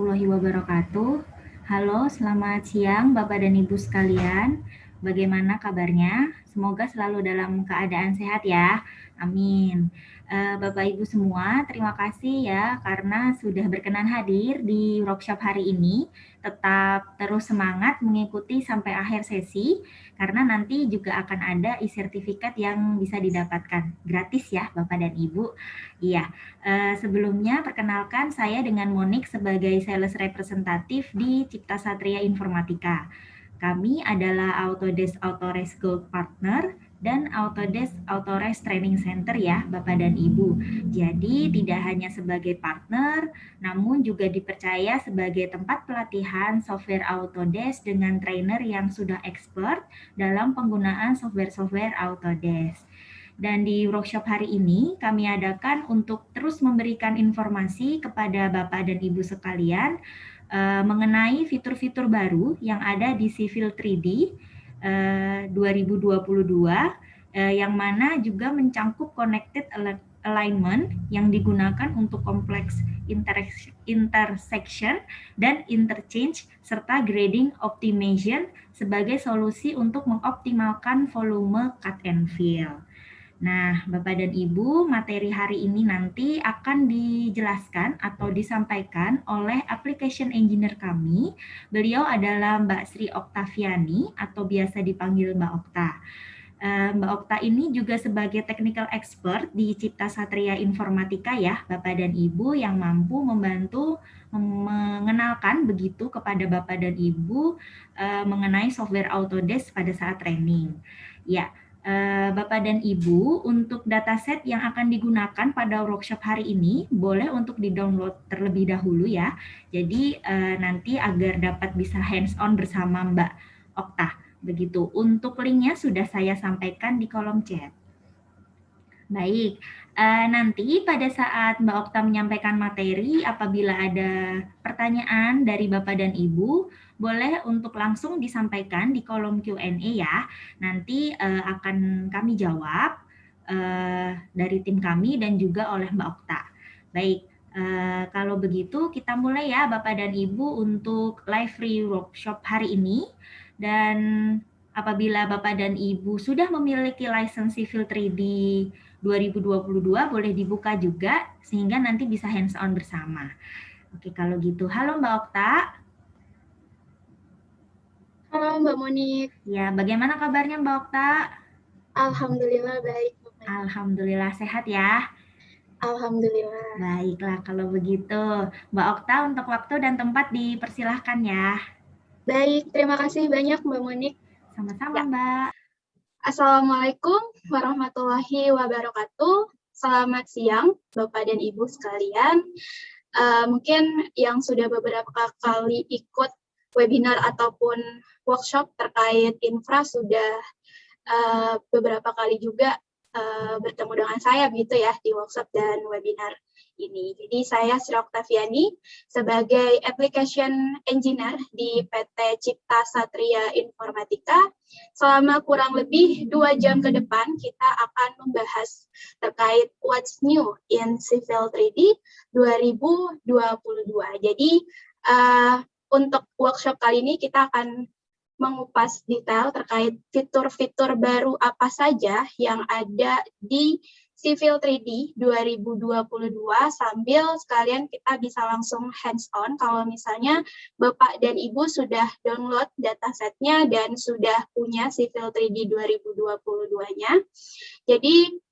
warahmatullahi wabarakatuh. Halo, selamat siang Bapak dan Ibu sekalian. Bagaimana kabarnya? Semoga selalu dalam keadaan sehat ya. Amin. Bapak Ibu semua, terima kasih ya karena sudah berkenan hadir di workshop hari ini. Tetap terus semangat mengikuti sampai akhir sesi karena nanti juga akan ada e-sertifikat yang bisa didapatkan gratis ya Bapak dan Ibu. Iya. Sebelumnya, perkenalkan saya dengan Monik sebagai sales representatif di Cipta Satria Informatika. Kami adalah Autodesk Autores Gold Partner dan Autodesk Autores Training Center ya, Bapak dan Ibu. Jadi tidak hanya sebagai partner, namun juga dipercaya sebagai tempat pelatihan software Autodesk dengan trainer yang sudah expert dalam penggunaan software-software Autodesk. Dan di workshop hari ini kami adakan untuk terus memberikan informasi kepada Bapak dan Ibu sekalian mengenai fitur-fitur baru yang ada di Civil 3D 2022 yang mana juga mencangkup connected alignment yang digunakan untuk kompleks intersection dan interchange serta grading optimization sebagai solusi untuk mengoptimalkan volume cut and fill. Nah, Bapak dan Ibu, materi hari ini nanti akan dijelaskan atau disampaikan oleh application engineer kami. Beliau adalah Mbak Sri Oktaviani atau biasa dipanggil Mbak Okta. Mbak Okta ini juga sebagai technical expert di Cipta Satria Informatika ya, Bapak dan Ibu yang mampu membantu mengenalkan begitu kepada Bapak dan Ibu mengenai software Autodesk pada saat training. Ya, Bapak dan Ibu, untuk dataset yang akan digunakan pada workshop hari ini boleh untuk di-download terlebih dahulu ya. Jadi nanti agar dapat bisa hands-on bersama Mbak Okta. Begitu, untuk linknya sudah saya sampaikan di kolom chat. Baik, nanti pada saat Mbak Okta menyampaikan materi, apabila ada pertanyaan dari Bapak dan Ibu, boleh untuk langsung disampaikan di kolom Q&A ya. Nanti akan kami jawab dari tim kami dan juga oleh Mbak Okta. Baik, kalau begitu kita mulai ya Bapak dan Ibu untuk live free workshop hari ini. Dan apabila Bapak dan Ibu sudah memiliki lisensi Civil 3D 2022 boleh dibuka juga sehingga nanti bisa hands on bersama. Oke, kalau gitu. Halo Mbak Okta. Halo Mbak Monik. Ya, bagaimana kabarnya Mbak Okta? Alhamdulillah baik Mbak Monik. Alhamdulillah sehat ya. Alhamdulillah. Baiklah kalau begitu. Mbak Okta untuk waktu dan tempat dipersilahkan ya. Baik, terima kasih banyak Mbak Monik. Sama-sama Ya. Mbak. Assalamualaikum warahmatullahi wabarakatuh. Selamat siang Bapak dan Ibu sekalian. Mungkin yang sudah beberapa kali ikut webinar ataupun workshop terkait infra sudah beberapa kali juga bertemu dengan saya begitu ya di workshop dan webinar ini. Jadi saya Sri Oktaviani sebagai application engineer di PT Cipta Satria Informatika. Selama kurang lebih 2 jam ke depan kita akan membahas terkait what's new in Civil 3D 2022. Jadi untuk workshop kali ini kita akan mengupas detail terkait fitur-fitur baru apa saja yang ada di Civil 3D 2022 sambil sekalian kita bisa langsung hands-on kalau misalnya Bapak dan Ibu sudah download datasetnya dan sudah punya Civil 3D 2022-nya. Jadi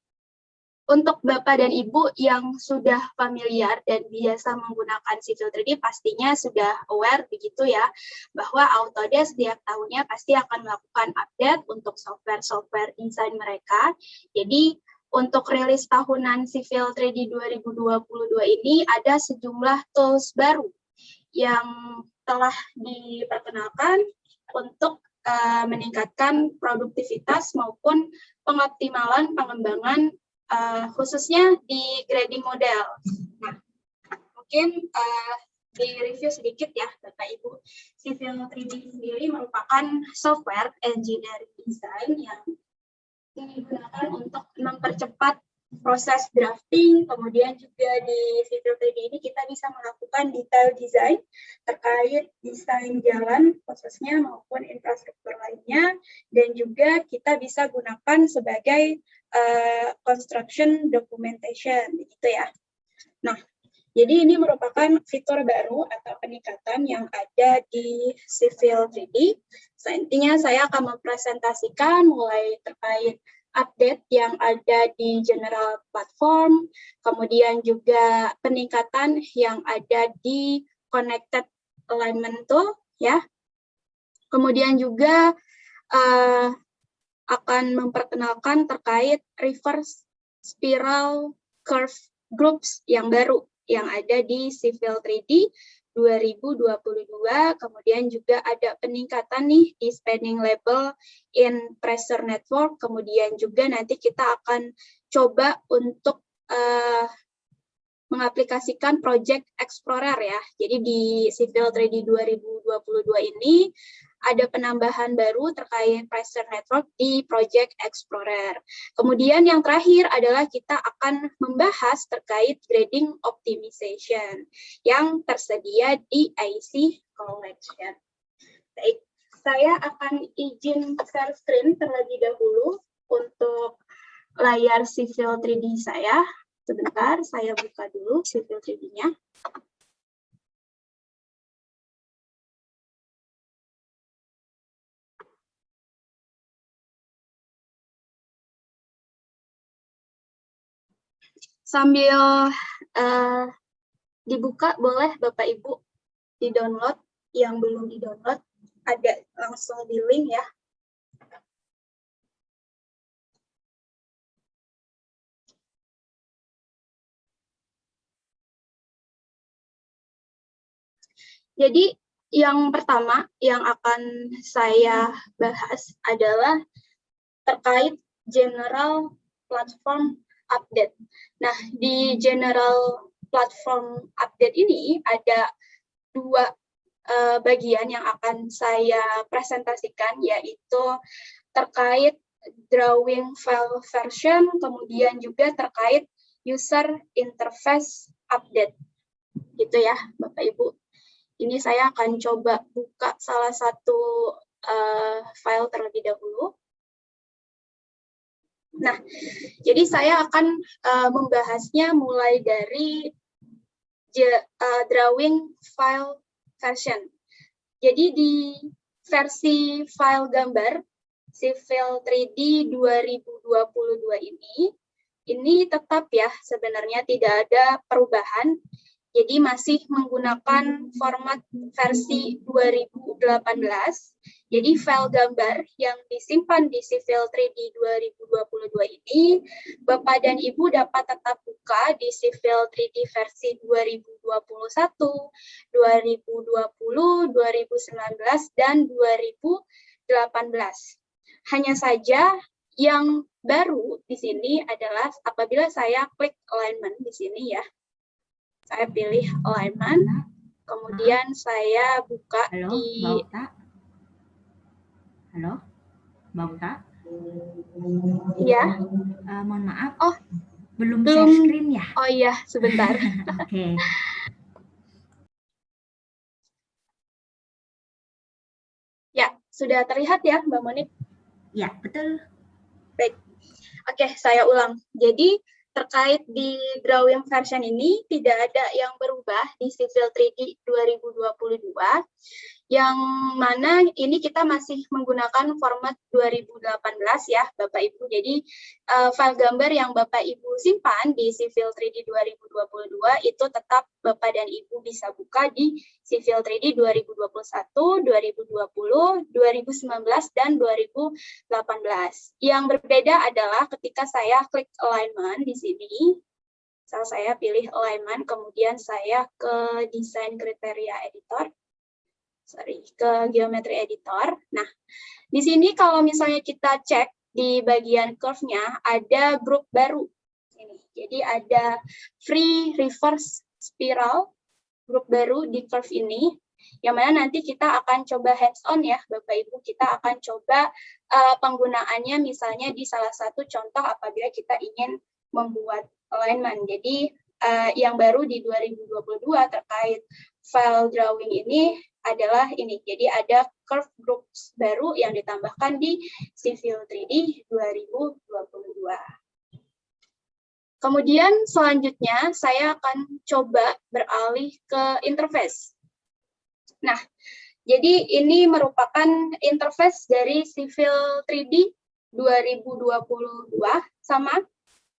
untuk Bapak dan Ibu yang sudah familiar dan biasa menggunakan Civil 3D pastinya sudah aware begitu ya, bahwa Autodesk setiap tahunnya pasti akan melakukan update untuk software-software desain mereka. Jadi untuk rilis tahunan Civil 3D 2022 ini ada sejumlah tools baru yang telah diperkenalkan untuk meningkatkan produktivitas maupun pengoptimalan pengembangan khususnya di grading model. Nah, mungkin di review sedikit ya Bapak Ibu. Civil 3D sendiri merupakan software engineering design yang digunakan untuk mempercepat proses drafting, kemudian juga di Civil 3D ini kita bisa melakukan detail design terkait desain jalan khususnya maupun infrastruktur lainnya, dan juga kita bisa gunakan sebagai construction documentation, gitu ya. Nah, jadi ini merupakan fitur baru atau peningkatan yang ada di Civil 3D. So, intinya saya akan mempresentasikan mulai terkait update yang ada di general platform, kemudian juga peningkatan yang ada di connected alignment tool, ya. Kemudian juga akan memperkenalkan terkait reverse spiral curve groups yang baru yang ada di Civil 3D 2022, kemudian juga ada peningkatan nih di spanning level in pressure network, kemudian juga nanti kita akan coba untuk mengaplikasikan Project Explorer ya. Jadi di Civil 3D 2022 ini ada penambahan baru terkait pressure network di Project Explorer. Kemudian yang terakhir adalah kita akan membahas terkait grading optimization yang tersedia di IC Collection. Baik, saya akan izin share screen terlebih dahulu untuk layar Civil 3D saya. Sebentar, saya buka dulu Civil 3D-nya. Sambil dibuka, boleh Bapak Ibu di-download. Yang belum di-download, ada langsung di link ya. Jadi yang pertama yang akan saya bahas adalah terkait general platform update. Nah, di general platform update ini ada dua bagian yang akan saya presentasikan, yaitu terkait drawing file version, kemudian juga terkait user interface update. Gitu ya, Bapak Ibu. Ini saya akan coba buka salah satu file terlebih dahulu. Nah, jadi saya akan membahasnya mulai dari drawing file version. Jadi di versi file gambar Civil 3D 2022 ini tetap ya sebenarnya tidak ada perubahan. Jadi masih menggunakan format versi 2018. Jadi file gambar yang disimpan di Civil 3D 2022 ini, Bapak dan Ibu dapat tetap buka di Civil 3D versi 2021, 2020, 2019, dan 2018. Hanya saja yang baru di sini adalah apabila saya klik alignment di sini ya. Saya pilih alignment, kemudian saya buka di... Halo, Mbak Uta? Halo, Mbak Uta? Iya. Mohon maaf. Oh, belum share screen ya? Oh iya, sebentar. Oke. Ya, sudah terlihat ya, Mbak Monik? Ya, betul. Baik. Oke, saya ulang. Jadi, terkait di drawing version ini, tidak ada yang berubah di Civil 3D 2022, yang mana ini kita masih menggunakan format 2018 ya, Bapak Ibu. Jadi, file gambar yang Bapak Ibu simpan di Civil 3D 2022 itu tetap Bapak dan Ibu bisa buka di Civil 3D 2021, 2020, 2019, dan 2018. Yang berbeda adalah ketika saya klik alignment di sini, saya pilih alignment, kemudian saya ke desain kriteria editor, ke geometry editor. Nah, di sini kalau misalnya kita cek di bagian curve-nya ada grup baru. Jadi ada free reverse spiral, grup baru di curve ini, yang mana nanti kita akan coba hands-on ya, Bapak Ibu. Kita akan coba penggunaannya misalnya di salah satu contoh apabila kita ingin membuat alignment. Jadi yang baru di 2022 terkait file drawing ini adalah ini. Jadi ada curve groups baru yang ditambahkan di Civil 3D 2022. Kemudian selanjutnya saya akan coba beralih ke interface. Nah, jadi ini merupakan interface dari Civil 3D 2022, sama,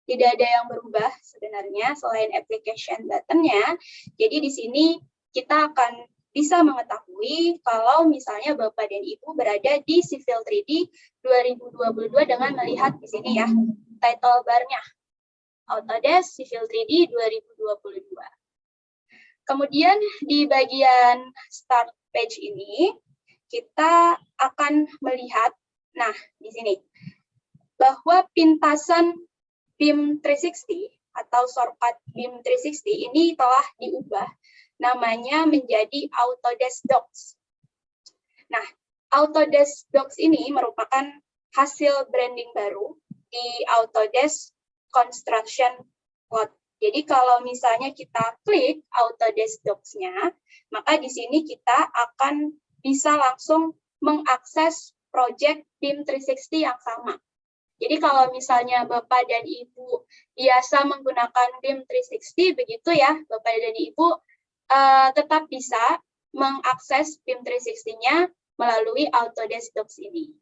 tidak ada yang berubah sebenarnya selain application button-nya. Jadi di sini kita akan bisa mengetahui kalau misalnya Bapak dan Ibu berada di Civil 3D 2022 dengan melihat di sini ya, title bar-nya, Autodesk Civil 3D 2022. Kemudian di bagian Start Page ini, kita akan melihat, nah di sini, bahwa pintasan BIM 360 atau shortcut BIM 360 ini telah diubah namanya menjadi Autodesk Docs. Nah, Autodesk Docs ini merupakan hasil branding baru di Autodesk Construction Cloud. Jadi kalau misalnya kita klik Autodesk Docs-nya, maka di sini kita akan bisa langsung mengakses project BIM 360 yang sama. Jadi kalau misalnya Bapak dan Ibu biasa menggunakan BIM 360, begitu ya, Bapak dan Ibu tetap bisa mengakses BIM 360-nya melalui Autodesk Docs ini.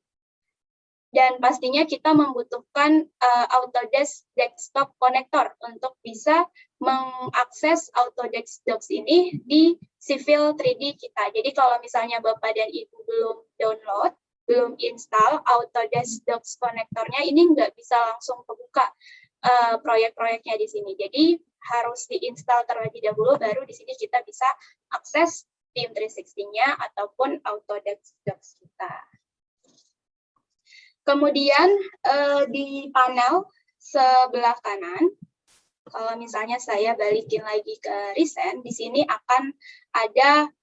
Dan pastinya kita membutuhkan Autodesk Desktop Connector untuk bisa mengakses Autodesk Docs ini di Civil 3D kita. Jadi kalau misalnya Bapak dan Ibu belum download, belum install Autodesk Docs Connector-nya, ini nggak bisa langsung kebuka proyek-proyeknya di sini. Jadi harus diinstal terlebih dahulu, baru di sini kita bisa akses BIM 360-nya ataupun Autodesk Docs kita. Kemudian di panel sebelah kanan, kalau misalnya saya balikin lagi ke recent, di sini akan ada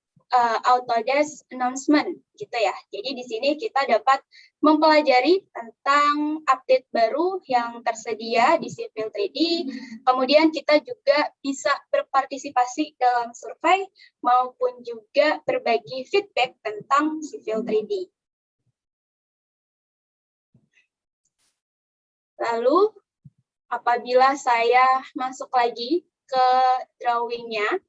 Autodesk announcement gitu ya. Jadi di sini kita dapat mempelajari tentang update baru yang tersedia di Civil 3D. Kemudian kita juga bisa berpartisipasi dalam survei maupun juga berbagi feedback tentang Civil 3D. Lalu apabila saya masuk lagi ke drawing-nya,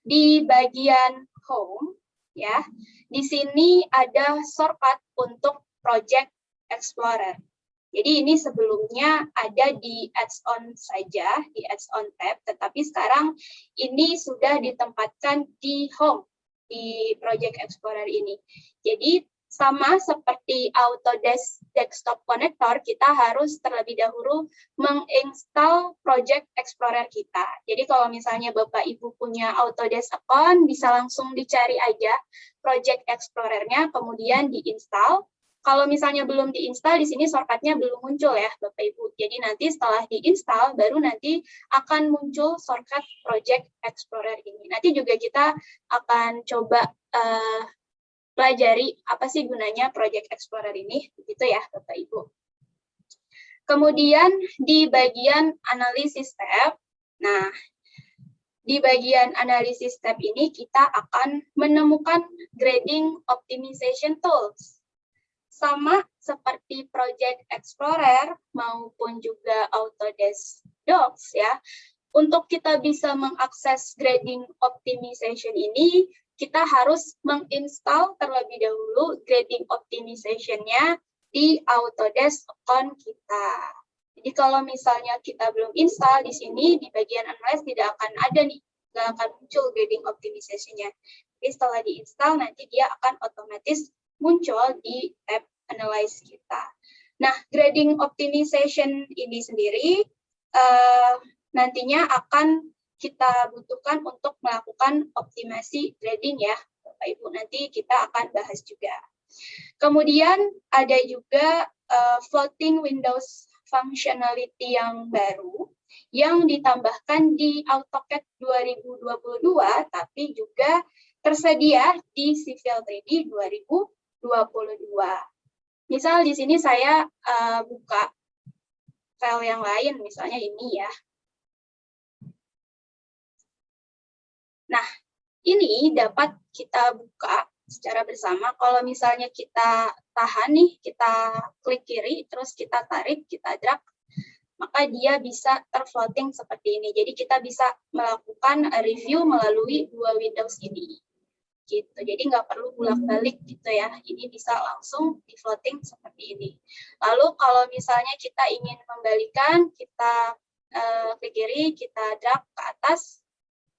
di bagian home, ya, di sini ada shortcut untuk Project Explorer. Jadi ini sebelumnya ada di add-on saja, di add-on tab, tetapi sekarang ini sudah ditempatkan di home, di Project Explorer ini. Jadi sama seperti Autodesk Desktop Connector, kita harus terlebih dahulu menginstal Project Explorer kita. Jadi kalau misalnya Bapak Ibu punya Autodesk account, bisa langsung dicari aja Project Explorer-nya, kemudian diinstal. Kalau misalnya belum diinstal, di sini shortcut-nya belum muncul ya Bapak Ibu. Jadi nanti setelah diinstal, baru nanti akan muncul shortcut Project Explorer ini. Nanti juga kita akan coba pelajari apa sih gunanya Project Explorer ini, begitu ya Bapak Ibu. Kemudian di bagian analisis tab, nah di bagian analisis tab ini kita akan menemukan grading optimization tools. Sama seperti Project Explorer maupun juga Autodesk Docs ya. Untuk kita bisa mengakses grading optimization ini, kita harus menginstal terlebih dahulu grading optimization-nya di Autodesk account kita. Jadi kalau misalnya kita belum install di sini, di bagian Analyze tidak akan ada nih, nggak akan muncul grading optimization-nya. Jadi setelah diinstal, nanti dia akan otomatis muncul di tab Analyze kita. Nah, grading optimization ini sendiri nantinya akan kita butuhkan untuk melakukan optimasi grading ya, Bapak Ibu. Nanti kita akan bahas juga. Kemudian ada juga floating windows functionality yang baru yang ditambahkan di AutoCAD 2022, tapi juga tersedia di Civil 3D 2022. Misal di sini saya buka file yang lain, misalnya ini ya. Nah, ini dapat kita buka secara bersama. Kalau misalnya kita tahan nih, kita klik kiri, terus kita tarik, kita drag, maka dia bisa terfloating seperti ini. Jadi kita bisa melakukan review melalui dua Windows ini. Gitu. Jadi nggak perlu bolak-balik gitu ya. Ini bisa langsung di floating seperti ini. Lalu kalau misalnya kita ingin membalikan, kita klik kiri, kita drag ke atas,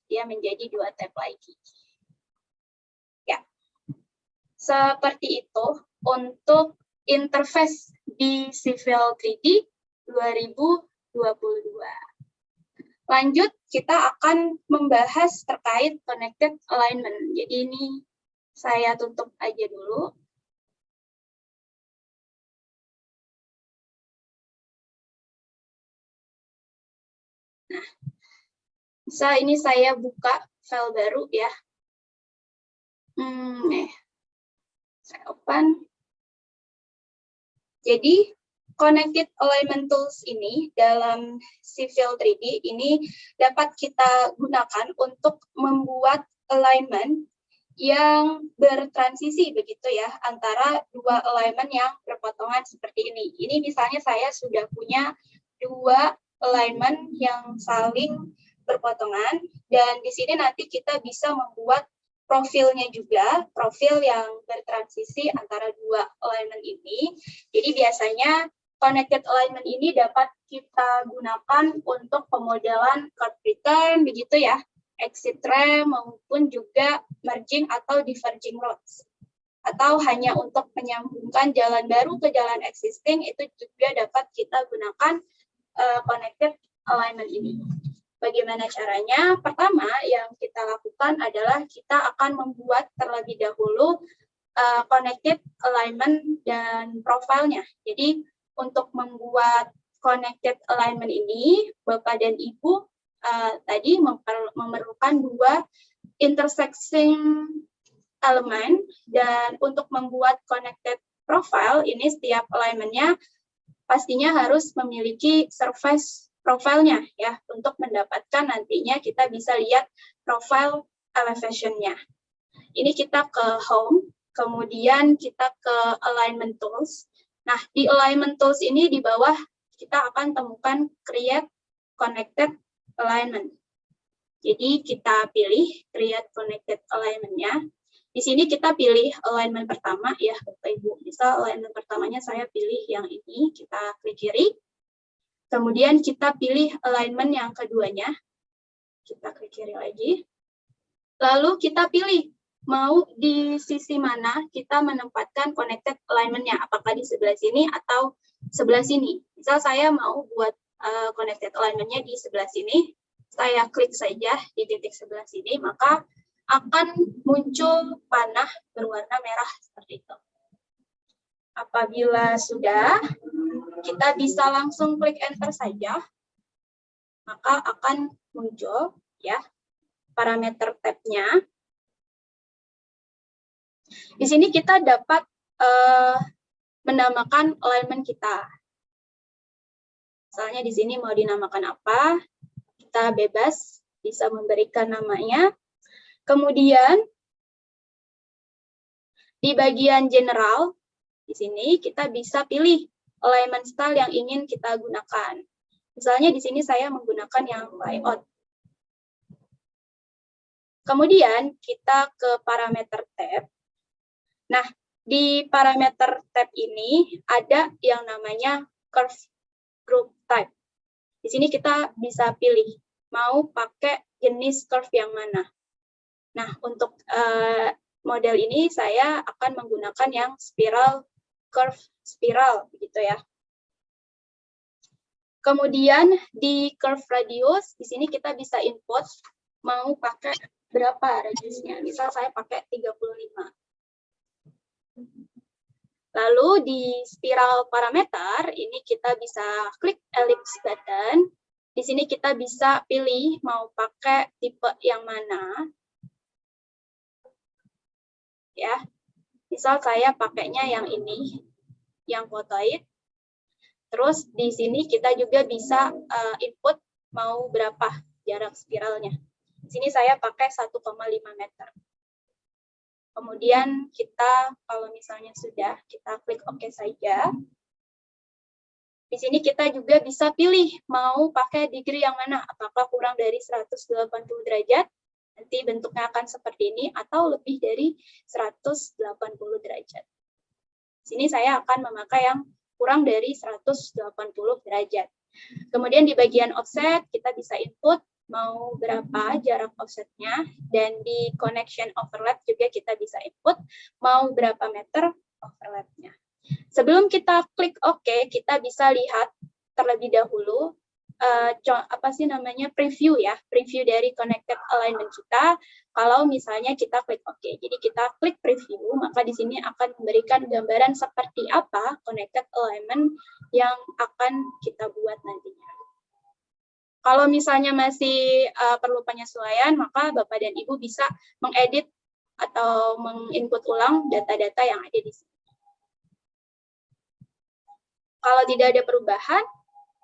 dia menjadi 2 tab lagi. Ya, seperti itu untuk interface di Civil 3D 2022. Lanjut, kita akan membahas terkait connected alignment. Jadi ini saya tutup aja dulu. Nah, bisa ini saya buka file baru ya. Saya open. Jadi, Connected Alignment Tools ini dalam Civil 3D ini dapat kita gunakan untuk membuat alignment yang bertransisi begitu ya, antara dua alignment yang berpotongan seperti ini. Ini misalnya saya sudah punya dua alignment yang saling berpotongan, dan di sini nanti kita bisa membuat profilnya juga, profil yang bertransisi antara dua alignment ini. Jadi biasanya connected alignment ini dapat kita gunakan untuk pemodelan curve return, begitu ya, exit ramp, maupun juga merging atau diverging roads. Atau hanya untuk menyambungkan jalan baru ke jalan existing, itu juga dapat kita gunakan connected alignment ini. Bagaimana caranya? Pertama, yang kita lakukan adalah kita akan membuat terlebih dahulu connected alignment dan profilnya. Jadi, untuk membuat connected alignment ini, Bapak dan Ibu tadi memerlukan dua intersecting elemen, dan untuk membuat connected profile ini setiap alignment-nya pastinya harus memiliki surface profile-nya ya, untuk mendapatkan nantinya kita bisa lihat profile elevation-nya. Ini kita ke home, kemudian kita ke alignment tools. Nah, di alignment tools ini di bawah kita akan temukan create connected alignment. Jadi kita pilih create connected alignment-nya. Di sini kita pilih alignment pertama ya, Bapak Ibu. Misal alignment pertamanya saya pilih yang ini, kita klik kiri. Kemudian kita pilih alignment yang keduanya. Kita klik kiri lagi. Lalu kita pilih mau di sisi mana kita menempatkan connected alignment-nya, apakah di sebelah sini atau sebelah sini. Misal saya mau buat connected alignment-nya di sebelah sini, saya klik saja di titik sebelah sini, maka akan muncul panah berwarna merah seperti itu. Apabila sudah, kita bisa langsung klik enter saja, maka akan muncul ya parameter tab-nya. Di sini kita dapat menamakan alignment kita. Misalnya di sini mau dinamakan apa, kita bebas bisa memberikan namanya. Kemudian di bagian general, di sini kita bisa pilih alignment style yang ingin kita gunakan. Misalnya di sini saya menggunakan yang layout. Kemudian kita ke parameter tab. Nah, di parameter tab ini ada yang namanya curve group type. Di sini kita bisa pilih mau pakai jenis curve yang mana. Nah, untuk model ini saya akan menggunakan yang spiral curve spiral begitu ya. Kemudian di curve radius, di sini kita bisa input mau pakai berapa radiusnya. Misal saya pakai 35. Lalu di spiral parameter, ini kita bisa klik ellipse button. Di sini kita bisa pilih mau pakai tipe yang mana. Ya, misal saya pakainya yang ini, yang potoid. Terus di sini kita juga bisa input mau berapa jarak spiralnya. Di sini saya pakai 1,5 meter. Kemudian kita kalau misalnya sudah, kita klik OK saja. Di sini kita juga bisa pilih mau pakai degree yang mana, apakah kurang dari 180 derajat, nanti bentuknya akan seperti ini, atau lebih dari 180 derajat. Di sini saya akan memakai yang kurang dari 180 derajat. Kemudian di bagian offset, kita bisa input mau berapa jarak offsetnya, dan di connection overlap juga kita bisa input mau berapa meter overlapnya. Sebelum kita klik OK, kita bisa lihat terlebih dahulu preview ya, preview dari connected alignment kita. Kalau misalnya kita klik OK, jadi kita klik preview, maka di sini akan memberikan gambaran seperti apa connected alignment yang akan kita buat nantinya. Kalau misalnya masih perlu penyesuaian, maka Bapak dan Ibu bisa mengedit atau menginput ulang data-data yang ada di sini. Kalau tidak ada perubahan,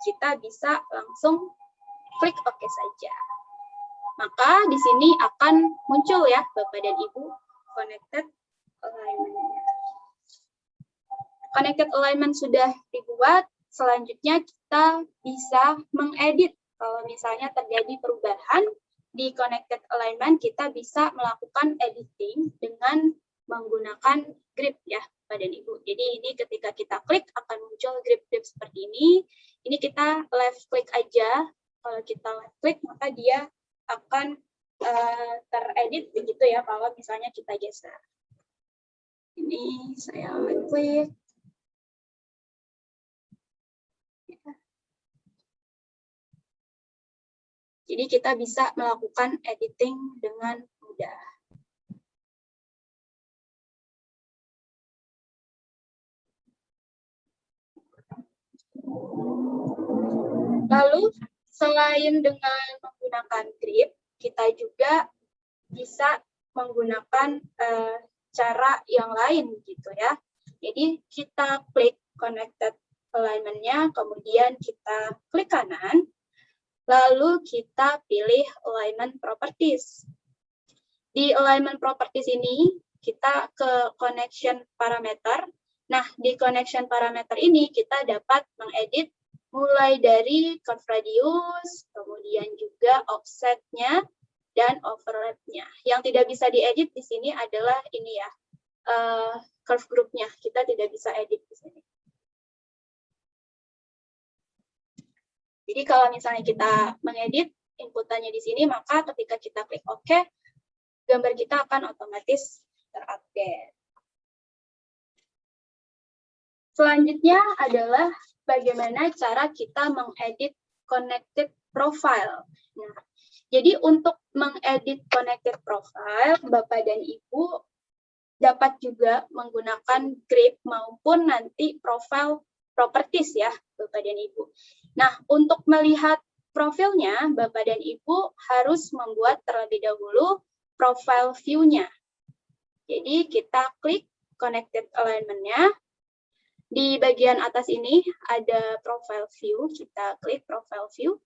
kita bisa langsung klik OK saja. Maka di sini akan muncul ya Bapak dan Ibu connected alignment. Connected alignment sudah dibuat, selanjutnya kita bisa mengedit. Kalau misalnya terjadi perubahan di connected alignment, kita bisa melakukan editing dengan menggunakan grip ya Bapak dan Ibu. Jadi ini ketika kita klik akan muncul grip-grip seperti ini. Ini kita left click aja. Kalau kita left click maka dia akan teredit begitu ya kalau misalnya kita geser. Ini saya left click. Jadi kita bisa melakukan editing dengan mudah. Lalu selain dengan menggunakan grip, kita juga bisa menggunakan cara yang lain gitu ya. Jadi kita klik connected alignment-nya, kemudian kita klik kanan, lalu kita pilih alignment properties. Di alignment properties ini kita ke connection parameter. Nah, di connection parameter ini kita dapat mengedit mulai dari curve radius, kemudian juga offset-nya, dan overlap-nya. Yang tidak bisa diedit di sini adalah ini ya, curve group-nya. Kita tidak bisa edit di sini. Jadi kalau misalnya kita mengedit inputannya di sini, maka ketika kita klik OK, gambar kita akan otomatis terupdate. Selanjutnya adalah bagaimana cara kita mengedit connected profile. Nah, jadi untuk mengedit connected profile, Bapak dan Ibu dapat juga menggunakan grip maupun nanti profile properties ya, Bapak dan Ibu. Nah, untuk melihat profilnya, Bapak dan Ibu harus membuat terlebih dahulu profile view-nya. Jadi kita klik connected alignment-nya. Di bagian atas ini ada profile view, kita klik profile view.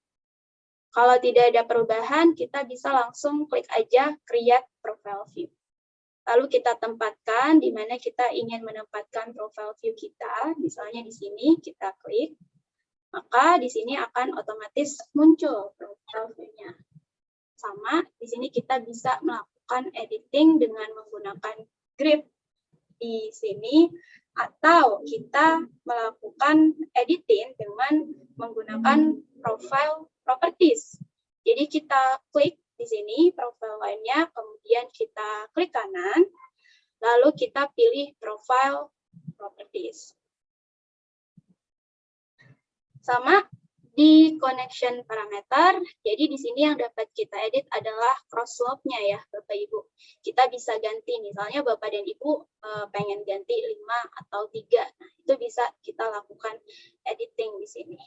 Kalau tidak ada perubahan, kita bisa langsung klik aja create profile view. Lalu kita tempatkan di mana kita ingin menempatkan profile view kita, misalnya di sini kita klik, maka di sini akan otomatis muncul profile view-nya. Sama, di sini kita bisa melakukan editing dengan menggunakan grip di sini, atau kita melakukan editing dengan menggunakan profile properties. Jadi kita klik di sini profile lainnya, kemudian kita klik kanan, lalu kita pilih profile properties. Sama di connection parameter, jadi di sini yang dapat kita edit adalah cross slope-nya ya, Bapak Ibu. Kita bisa ganti, misalnya Bapak dan Ibu pengen ganti 5 atau 3. Nah, itu bisa kita lakukan editing di sini.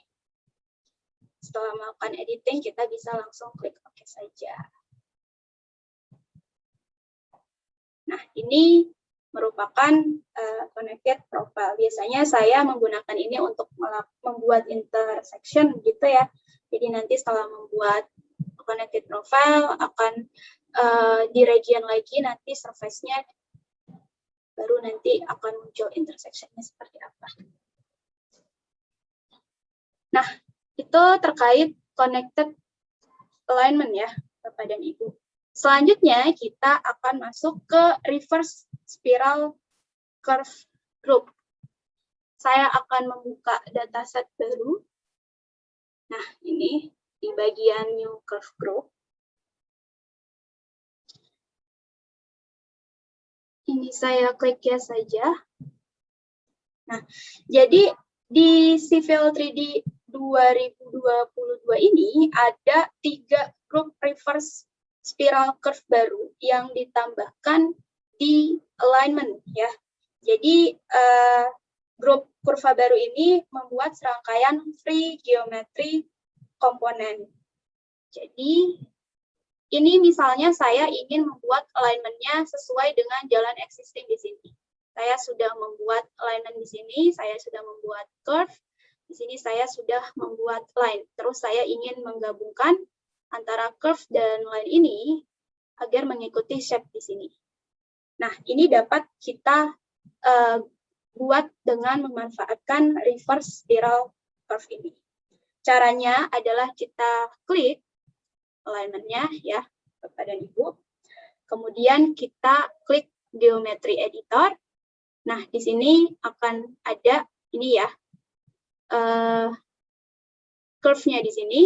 Setelah melakukan editing, kita bisa langsung klik OK saja. Nah, ini merupakan connected profile. Biasanya saya menggunakan ini untuk membuat intersection gitu ya. Jadi nanti setelah membuat connected profile akan di region lagi nanti surface-nya baru nanti akan muncul intersection-nya seperti apa. Nah, itu terkait connected alignment ya, Bapak dan Ibu. Selanjutnya kita akan masuk ke reverse spiral curve group. Saya akan membuka dataset baru. Nah, ini di bagian new curve group. Ini saya klik ya saja. Nah, jadi di Civil 3D 2022 ini ada 3 grup reverse spiral curve baru yang ditambahkan di alignment ya. Jadi grup kurva baru ini membuat serangkaian free geometry komponen. Jadi ini misalnya saya ingin membuat alignment-nya sesuai dengan jalan existing di sini. Saya sudah membuat alignment di sini, saya sudah membuat curve, di sini saya sudah membuat line. Terus saya ingin menggabungkan antara curve dan line ini agar mengikuti shape di sini. Nah, ini dapat kita buat dengan memanfaatkan reverse spiral curve ini. Caranya adalah kita klik alignment-nya ya, Bapak dan Ibu. Kemudian kita klik geometry editor. Nah, di sini akan ada ini ya, curve-nya di sini.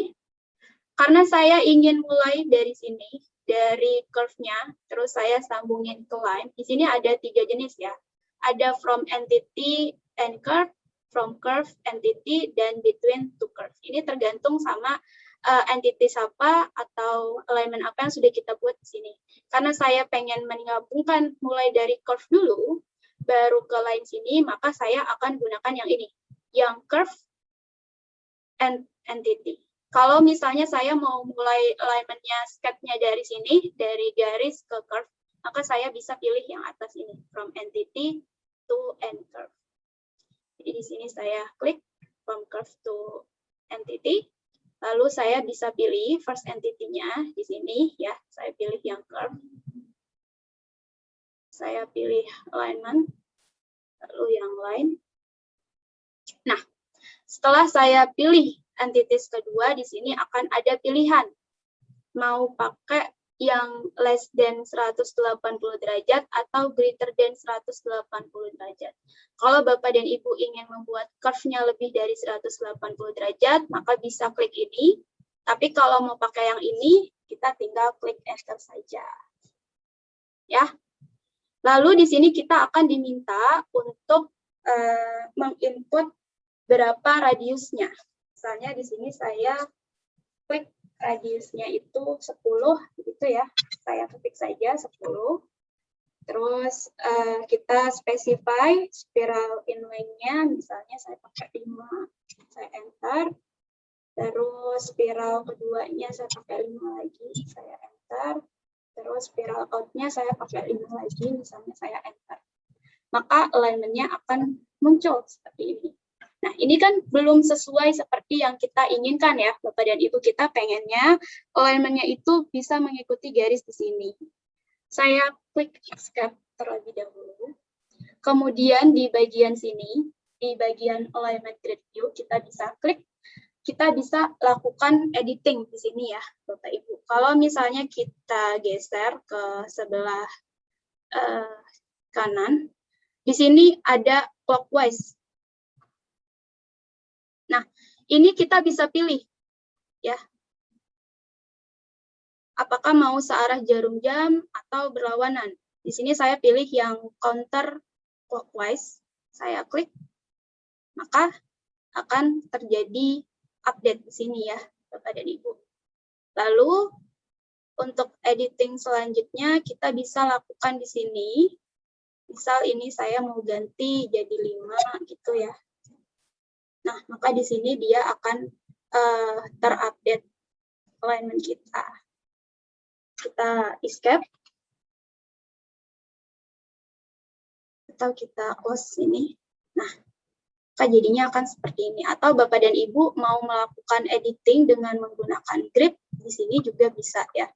Karena saya ingin mulai dari sini, dari curve-nya, terus saya sambungin ke line. Di sini ada 3 jenis ya. Ada from entity and curve, from curve entity, dan between two curve. Ini tergantung sama entity apa atau alignment apa yang sudah kita buat di sini. Karena saya pengen menggabungkan mulai dari curve dulu, baru ke line sini, maka saya akan gunakan yang ini, yang curve and entity. Kalau misalnya saya mau mulai alignment-nya, step-nya dari sini, dari garis ke curve, maka saya bisa pilih yang atas ini, from entity to end curve. Jadi di sini saya klik from curve to entity. Lalu saya bisa pilih first entity-nya di sini ya, saya pilih yang curve. Saya pilih alignment, lalu yang line. Nah, setelah saya pilih entities kedua, di sini akan ada pilihan. Mau pakai yang less than 180 derajat atau greater than 180 derajat. Kalau Bapak dan Ibu ingin membuat curve-nya lebih dari 180 derajat, maka bisa klik ini. Tapi kalau mau pakai yang ini, kita tinggal klik enter saja. Ya. Lalu di sini kita akan diminta untuk menginput berapa radiusnya. Misalnya di sini saya klik radiusnya itu 10 gitu ya. Saya ketik saja 10. Terus kita specify spiral inline-nya, misalnya saya pakai 5, saya enter. Terus spiral keduanya saya pakai 5 lagi, saya enter. Terus spiral out-nya saya pakai 5 lagi, misalnya saya enter. Maka alignment-nya akan muncul seperti ini. Nah, ini kan belum sesuai seperti yang kita inginkan ya, Bapak dan Ibu. Kita pengennya alignment-nya itu bisa mengikuti garis di sini. Saya klik escape terlebih dahulu. Kemudian di bagian sini, di bagian alignment grid view, kita bisa klik, kita bisa lakukan editing di sini ya, Bapak Ibu. Kalau misalnya kita geser ke sebelah kanan, di sini ada clockwise. Nah, ini kita bisa pilih ya. Apakah mau searah jarum jam atau berlawanan. Di sini saya pilih yang counter clockwise. Saya klik, maka akan terjadi update di sini ya, Bapak dan Ibu. Lalu untuk editing selanjutnya kita bisa lakukan di sini. Misal ini saya mau ganti jadi 5 gitu ya. Nah, maka di sini dia akan terupdate alignment kita. Kita escape. atau kita close ini. Nah, maka jadinya akan seperti ini. Atau Bapak dan Ibu mau melakukan editing dengan menggunakan grip, di sini juga bisa ya.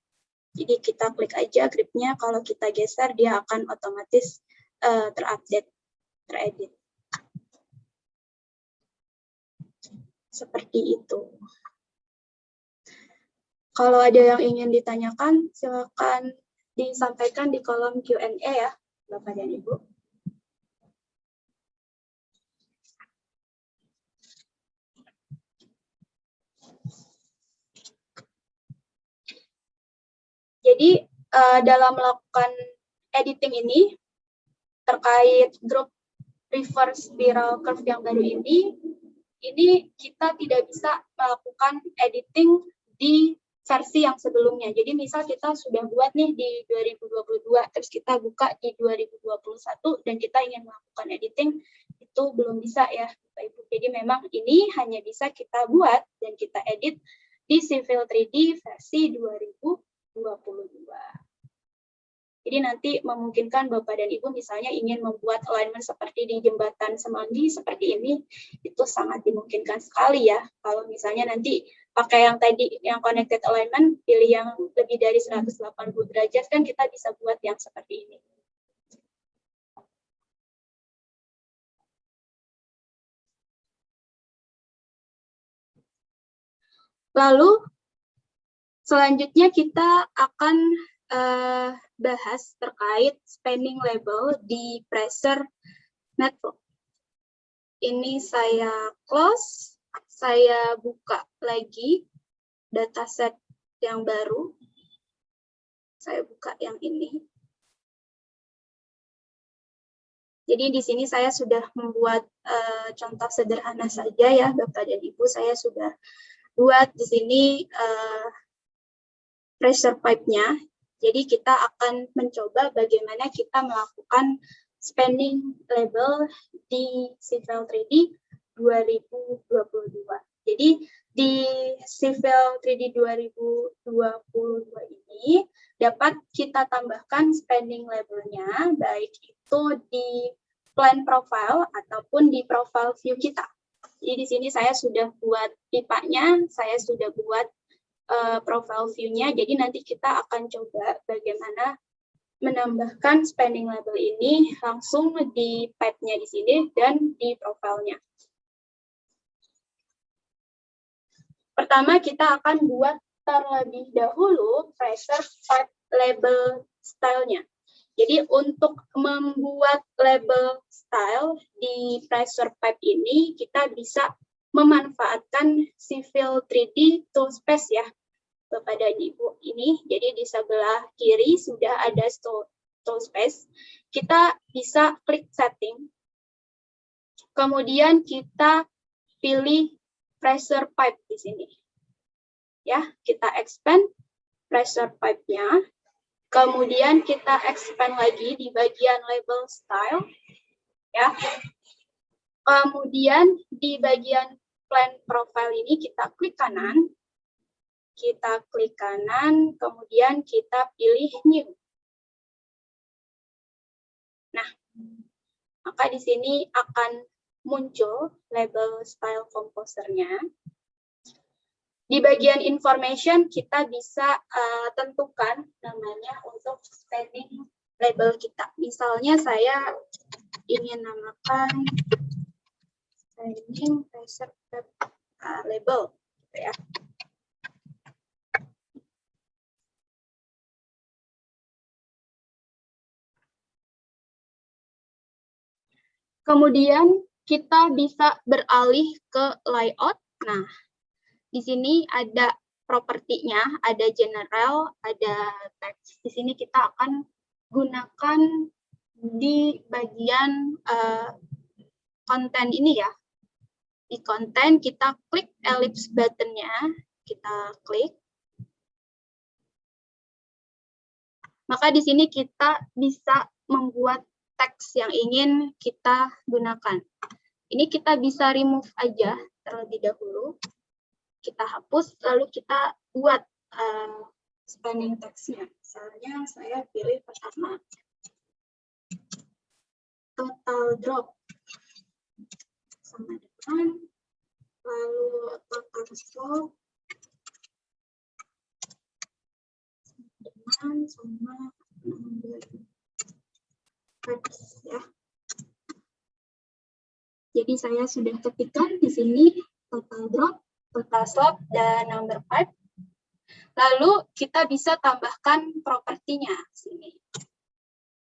Jadi kita klik aja gripnya, kalau kita geser dia akan otomatis terupdate, teredit. Seperti itu. Kalau ada yang ingin ditanyakan, silakan disampaikan di kolom Q&A ya, Bapak dan Ibu. Jadi dalam melakukan editing ini terkait grup reverse spiral curve yang baru ini kita tidak bisa melakukan editing di versi yang sebelumnya. Jadi misal kita sudah buat nih di 2022, terus kita buka di 2021 dan kita ingin melakukan editing, itu belum bisa ya Bapak Ibu. Jadi memang ini hanya bisa kita buat dan kita edit di Civil 3D versi 2022. Jadi nanti memungkinkan Bapak dan Ibu misalnya ingin membuat alignment seperti di jembatan Semanggi seperti ini, itu sangat dimungkinkan sekali ya. Kalau misalnya nanti pakai yang tadi, yang connected alignment, pilih yang lebih dari 180 derajat, kan kita bisa buat yang seperti ini. Lalu, selanjutnya kita akan bahas terkait spanning level di pressure network. Ini saya close, saya buka lagi dataset yang baru. Saya buka yang ini. Jadi di sini saya sudah membuat contoh sederhana saja ya, Bapak dan Ibu. Saya sudah buat di sini pressure pipe-nya. Jadi kita akan mencoba bagaimana kita melakukan spanning level di Civil 3D 2022. Jadi di Civil 3D 2022 ini dapat kita tambahkan spanning level-nya, baik itu di plan profile ataupun di profile view kita. Jadi di sini saya sudah buat pipanya, saya sudah buat profile view-nya, jadi nanti kita akan coba bagaimana menambahkan spanning level ini langsung di pipe-nya di sini dan di profile-nya. Pertama, kita akan buat terlebih dahulu pressure pipe label style-nya. Jadi untuk membuat label style di pressure pipe ini, kita bisa memanfaatkan Civil 3D Toolspace ya, Bapak dan Ibu ini. Jadi di sebelah kiri sudah ada Toolspace. Kita bisa klik setting. Kemudian kita pilih pressure pipe di sini. Ya, kita expand pressure pipe-nya. Kemudian kita expand lagi di bagian label style. Ya. Kemudian di bagian plan profile ini kita klik kanan. Kita klik kanan, kemudian kita pilih new. Nah, maka di sini akan muncul label style composer-nya. Di bagian information kita bisa tentukan namanya untuk spanning label kita. Misalnya saya ingin namakan spanning pressure label, gitu ya. Kemudian kita bisa beralih ke layout. Nah, di sini ada propertinya, ada general, ada text. Di sini kita akan gunakan di bagian konten ini ya. Di konten kita klik ellipse button-nya, kita klik. Maka di sini kita bisa membuat teks yang ingin kita gunakan. Ini kita bisa remove aja terlebih dahulu. Kita hapus, lalu kita buat spanning text-nya. Misalnya saya pilih pertama. total drop sama dengan, lalu total slope dengan sama number pipes ya. Jadi saya sudah ketikkan di sini total drop, total slope, dan number pipe. Lalu kita bisa tambahkan propertinya sini.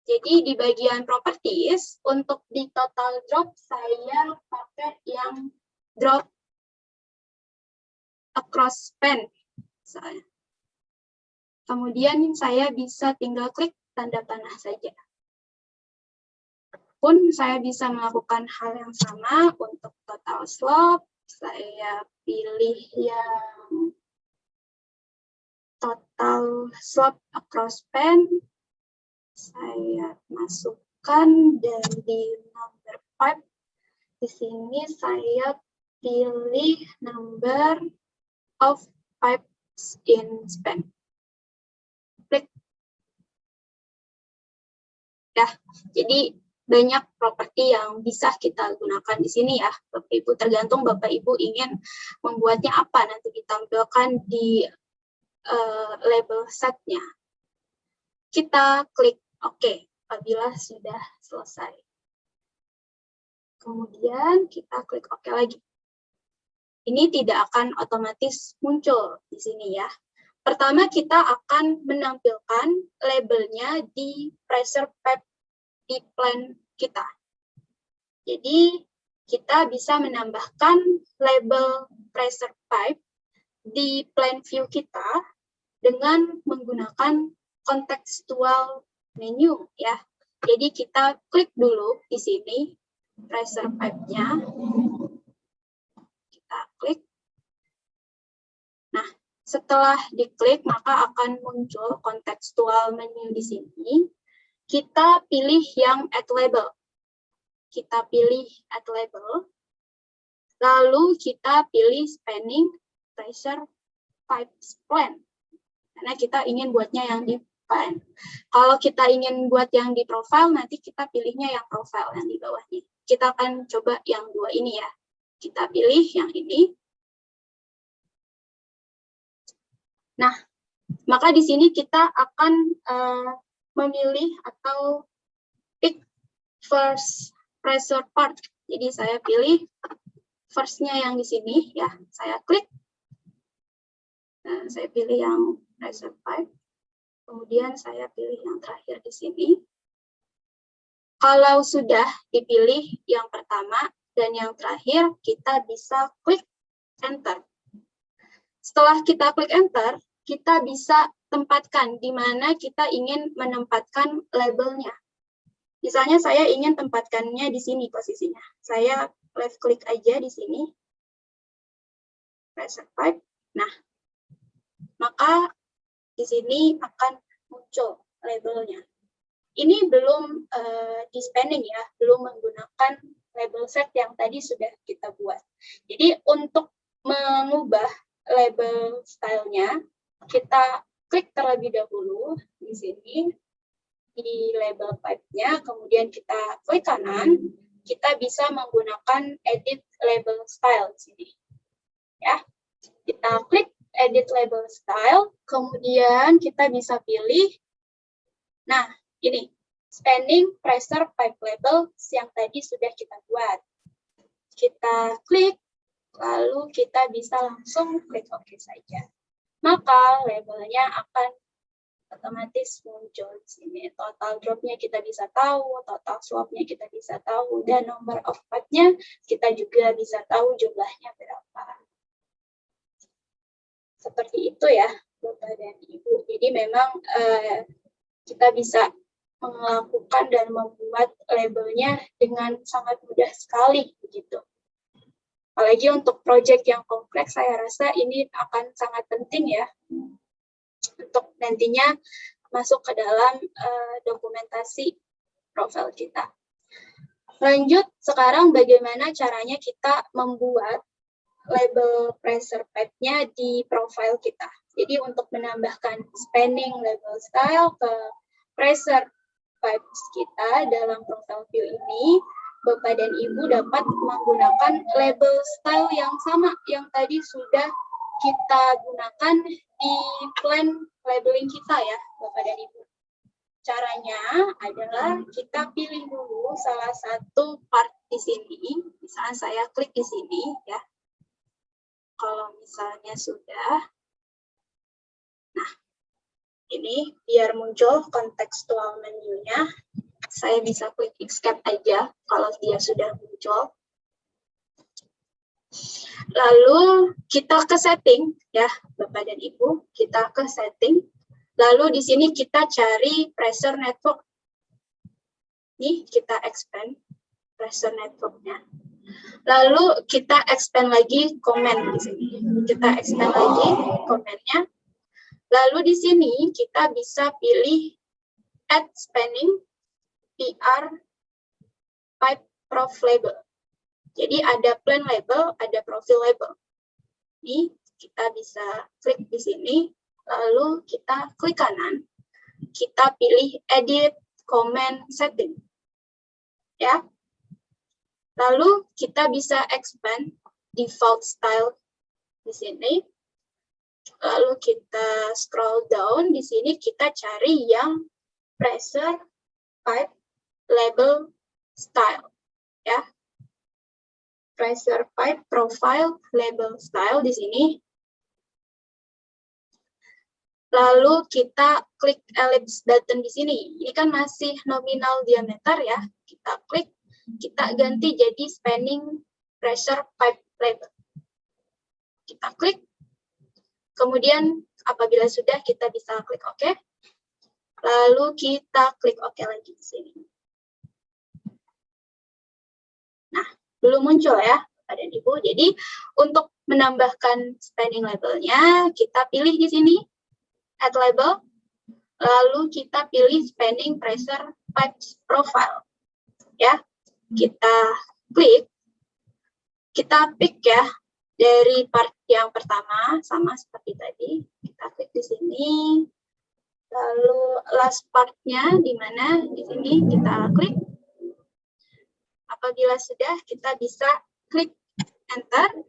Jadi di bagian properties, untuk di total drop saya pakai yang drop across span. Kemudian saya bisa tinggal klik tanda panah saja. Pun saya bisa melakukan hal yang sama untuk total slope. Saya pilih yang total slope across span. Saya masukkan, dan di number pipe di sini saya pilih number of pipes in span. Klik. Ya, jadi banyak properti yang bisa kita gunakan di sini ya, Bapak Ibu. Tergantung Bapak Ibu ingin membuatnya apa, nanti ditampilkan di label setnya. Kita klik OK apabila sudah selesai. Kemudian kita klik OK lagi. Ini tidak akan otomatis muncul di sini ya. Pertama kita akan menampilkan labelnya di pressure pipe di plan kita. Jadi kita bisa menambahkan label pressure pipe di plan view kita dengan menggunakan contextual menu ya. Jadi kita klik dulu di sini pressure pipe-nya. Kita klik. Nah, setelah diklik maka akan muncul contextual menu di sini. Kita pilih yang add label. Kita pilih add label. Lalu kita pilih spanning pressure pipes plan. Karena kita ingin buatnya yang di plan. Kalau kita ingin buat yang di profile, nanti kita pilihnya yang profile yang di bawahnya. Kita akan coba yang dua ini ya. Kita pilih yang ini. Nah, maka di sini kita akan memilih atau pick first pressure part. Jadi saya pilih first-nya yang di sini ya. Saya klik. Saya pilih yang pressure pipe. Kemudian saya pilih yang terakhir di sini. Kalau sudah dipilih yang pertama dan yang terakhir, kita bisa klik enter. Setelah kita klik enter, kita bisa tempatkan di mana kita ingin menempatkan labelnya. Misalnya saya ingin tempatkannya di sini posisinya. Saya left klik aja di sini. Pressure pipe. Nah, maka di sini akan muncul labelnya. Ini belum di spanning ya, belum menggunakan label set yang tadi sudah kita buat. Jadi untuk mengubah label stylenya, kita klik terlebih dahulu di sini, di label pipe-nya, kemudian kita klik kanan, kita bisa menggunakan edit label style di sini. Ya, kita klik edit label style, kemudian kita bisa pilih, nah ini, spanning pressure pipe label yang tadi sudah kita buat. Kita klik, lalu kita bisa langsung klik OK saja. Maka labelnya akan otomatis muncul di sini. Total drop-nya kita bisa tahu, total slope-nya kita bisa tahu, dan number of pipe-nya kita juga bisa tahu jumlahnya berapa. Seperti itu ya, Bapak dan Ibu. Jadi memang kita bisa melakukan dan membuat labelnya dengan sangat mudah sekali begitu. Apalagi untuk proyek yang kompleks, saya rasa ini akan sangat penting ya untuk nantinya masuk ke dalam dokumentasi profil kita. Lanjut, sekarang bagaimana caranya kita membuat label pressure pipe-nya di profil kita. Jadi untuk menambahkan spanning label style ke pressure pipes kita dalam profile view ini, Bapak dan Ibu dapat menggunakan label style yang sama yang tadi sudah kita gunakan di plan labeling kita ya, Bapak dan Ibu. Caranya adalah kita pilih dulu salah satu part di sini. Misalnya saya klik di sini ya. Kalau misalnya sudah, nah ini biar muncul kontekstual menunya, saya bisa klik escape aja kalau dia sudah muncul. Lalu kita ke setting ya, Bapak dan Ibu, kita ke setting. Lalu di sini kita cari pressure network. Nih kita expand pressure networknya. Lalu kita expand lagi comment di sini. Kita expand lagi komennya. Lalu di sini kita bisa pilih add spanning PR pipe prof label. Jadi ada plan label, ada profil label. Ini kita bisa klik di sini, lalu kita klik kanan. Kita pilih edit comment setting. Ya. Lalu kita bisa expand default style di sini. Lalu kita scroll down di sini, kita cari yang pressure pipe label style ya. Pressure pipe profile label style di sini. Lalu kita klik ellipse button di sini. Ini kan masih nominal diameter ya. Kita klik, kita ganti jadi spanning pressure pipe label. Kita klik. Kemudian apabila sudah kita bisa klik OK. Lalu kita klik OK lagi di sini. Nah, belum muncul ya, Bapak dan Ibu. Jadi untuk menambahkan spanning labelnya, kita pilih di sini add label. Lalu kita pilih spanning pressure pipe profile. Ya, kita klik. Kita pick ya dari part yang pertama sama seperti tadi. Kita klik di sini. Lalu last part-nya di mana? Di sini kita klik. Apabila sudah, kita bisa klik enter.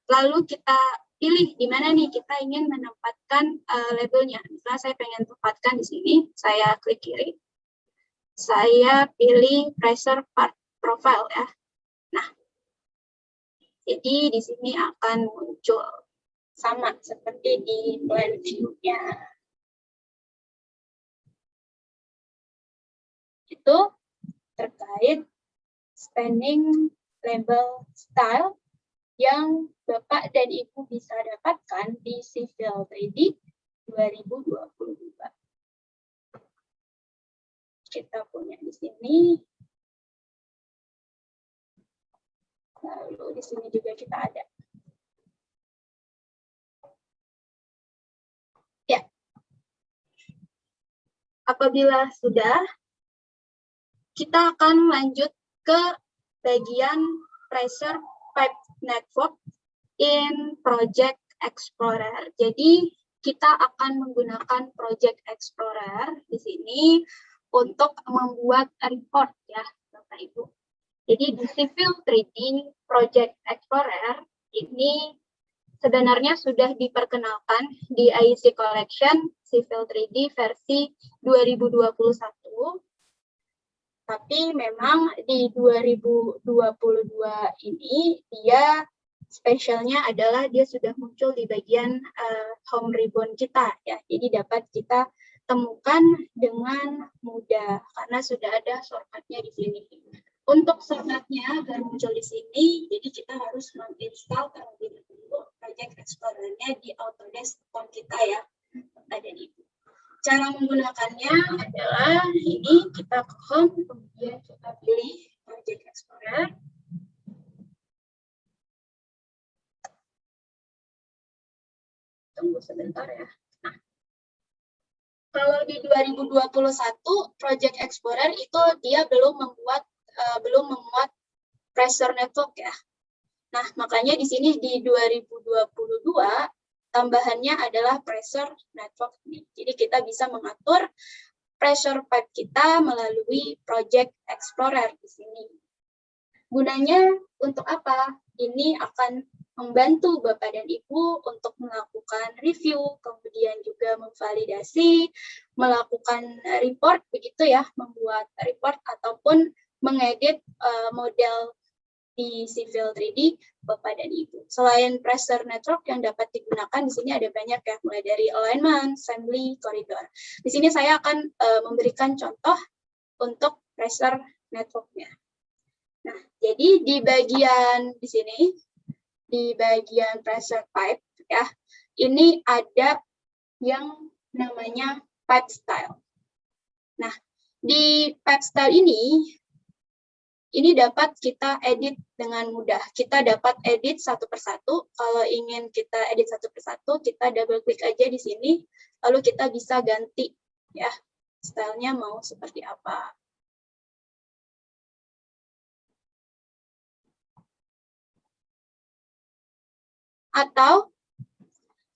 Lalu kita pilih di mana nih kita ingin menempatkan labelnya. Misalnya saya pengen tempatkan di sini, saya klik kiri. Saya pilih pressure part profile ya. Nah, jadi di sini akan muncul sama seperti di plan view-nya. Itu terkait spanning label style yang Bapak dan Ibu bisa dapatkan di Civil 3D 2022. Kita punya di sini. Lalu di sini juga kita ada. Ya. Apabila sudah, kita akan lanjut ke bagian pressure pipe network in Project Explorer. Jadi kita akan menggunakan Project Explorer di sini untuk membuat report ya, Bapak Ibu. Jadi di Civil 3D Project Explorer ini sebenarnya sudah diperkenalkan di IEC Collection Civil 3D versi 2021. Tapi memang di 2022 ini dia spesialnya adalah dia sudah muncul di bagian home ribbon kita ya. Jadi dapat kita temukan dengan mudah karena sudah ada shortcut-nya di sini. Untuk shortcut-nya agar muncul di sini, jadi kita harus menginstal terlebih dahulu Project Explorer-nya di Autodesk account kita ya, Bapak dan Ibu. Cara menggunakannya adalah ini, kita ke home, kemudian kita pilih Project Explorer. Tunggu sebentar ya. Nah, kalau di 2021 Project Explorer itu dia belum memuat pressure network ya. Nah, makanya di sini di 2022 tambahannya adalah pressure network. Jadi kita bisa mengatur pressure pipe kita melalui Project Explorer di sini. Gunanya untuk apa? Ini akan membantu Bapak dan Ibu untuk melakukan review, kemudian juga memvalidasi, melakukan report, begitu ya, membuat report ataupun mengedit model di Civil 3D Bapak dan Ibu. Selain pressure network yang dapat digunakan, di sini ada banyak ya, mulai dari alignment, assembly, corridor. Di sini saya akan memberikan contoh untuk pressure network-nya. Nah, jadi di bagian di sini, di bagian pressure pipe ya, ini ada yang namanya pipe style. Nah, di pipe style ini dapat kita edit dengan mudah. Kita dapat edit satu persatu. Kalau ingin kita edit satu persatu, kita double klik aja di sini, lalu kita bisa ganti ya, stylenya mau seperti apa. Atau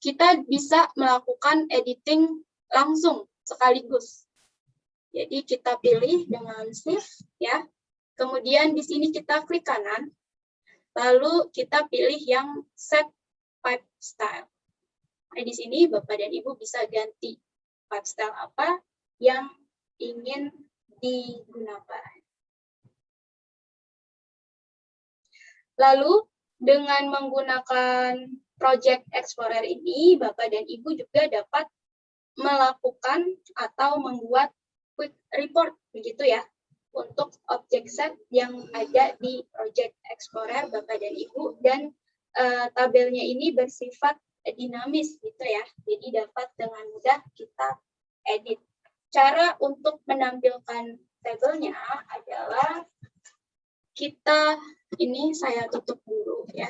kita bisa melakukan editing langsung sekaligus. Jadi kita pilih dengan shift ya. Kemudian di sini kita klik kanan. Lalu kita pilih yang set pipe style. Nah, di sini Bapak dan Ibu bisa ganti pipe style apa yang ingin digunakan. Lalu dengan menggunakan Project Explorer ini, Bapak dan Ibu juga dapat melakukan atau membuat quick report, begitu ya, untuk objek set yang ada di Project Explorer Bapak dan Ibu, dan tabelnya ini bersifat dinamis, gitu ya, jadi dapat dengan mudah kita edit. Cara untuk menampilkan tabelnya adalah kita, ini saya tutup dulu ya,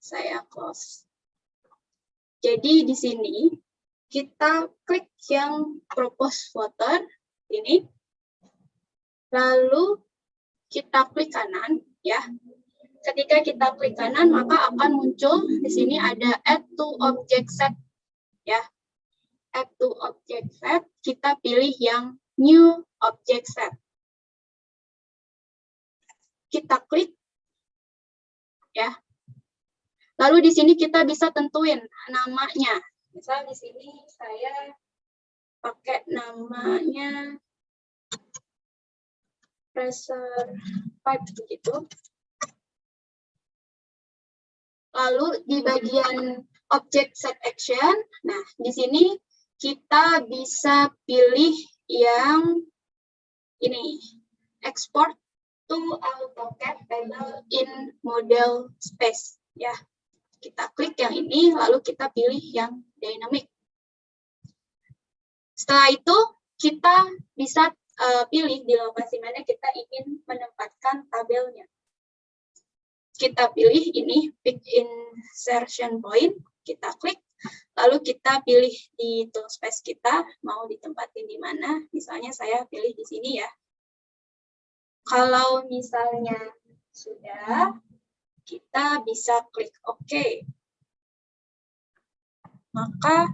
saya close. Jadi di sini kita klik yang propose voter ini, lalu kita klik kanan ya. Ketika kita klik kanan, maka akan muncul di sini ada add to object set ya. Add to object set, kita pilih yang new object set. Kita klik ya. Lalu di sini kita bisa tentuin namanya. Misal di sini saya pakai namanya pressure pipe begitu. Lalu di bagian object set action, nah di sini kita bisa pilih yang ini, export to AutoCAD table in model space ya. Kita klik yang ini, lalu kita pilih yang dynamic. Setelah itu kita bisa pilih di lokasi mana kita ingin menempatkan tabelnya. Kita pilih ini pick insertion point, kita klik, lalu kita pilih di toolspace kita mau ditempatin di mana. Misalnya saya pilih di sini ya. Kalau misalnya sudah, kita bisa klik OK. Maka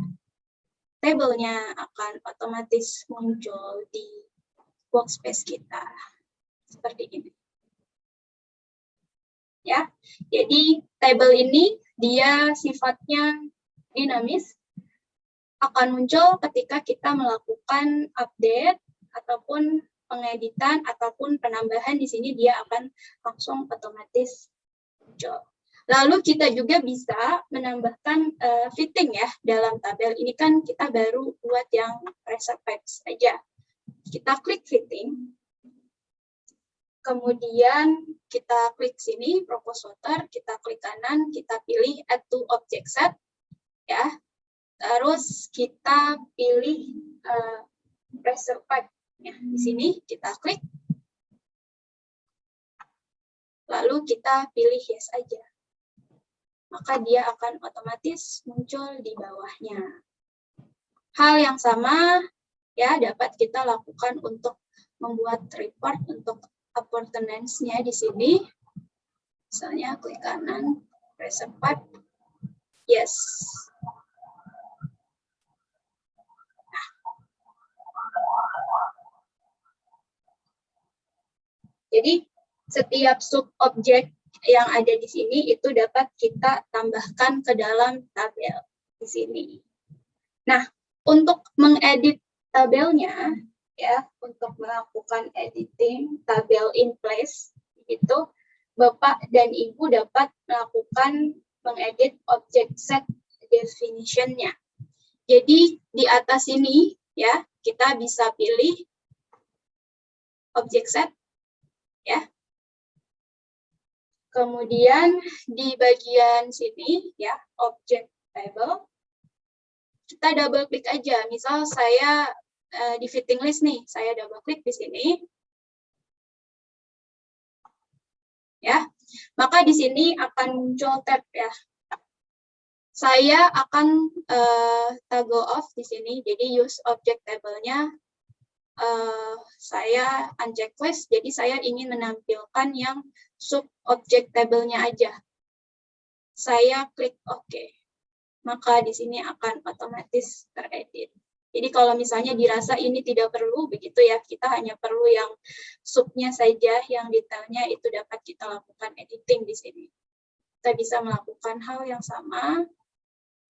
tabelnya akan otomatis muncul di workspace kita. Seperti ini. Ya, jadi tabel ini dia sifatnya dinamis, akan muncul ketika kita melakukan update ataupun pengeditan ataupun penambahan. Di sini dia akan langsung otomatis muncul. Lalu kita juga bisa menambahkan fitting ya dalam tabel. Ini kan kita baru buat yang pressure pipes saja. Kita klik fitting. Kemudian kita klik sini, propose voter, kita klik kanan, kita pilih add to object set, ya. Terus kita pilih pressure pipe. Ya, di sini kita klik, lalu kita pilih yes aja. Maka dia akan otomatis muncul di bawahnya. Hal yang sama ya dapat kita lakukan untuk membuat report untuk appurtenance-nya di sini. Misalnya klik kanan, pressure pipe, yes. Nah, Jadi setiap subobjek yang ada di sini itu dapat kita tambahkan ke dalam tabel di sini. Nah, untuk mengedit tabelnya, ya, untuk melakukan editing tabel in place, itu Bapak dan Ibu dapat melakukan mengedit object set definition-nya. Jadi di atas ini, ya, kita bisa pilih object set, ya. Kemudian di bagian sini, ya, object table, kita double klik aja. Misal saya di fitting list nih, saya double klik di sini. Ya, maka di sini akan muncul tab, ya. Saya akan toggle off di sini, jadi use object table-nya saya uncheck list, jadi saya ingin menampilkan yang sub object table-nya aja. Saya klik OK. Maka di sini akan otomatis teredit. Jadi kalau misalnya dirasa ini tidak perlu, begitu ya, kita hanya perlu yang subnya saja, yang detailnya itu dapat kita lakukan editing di sini. Kita bisa melakukan hal yang sama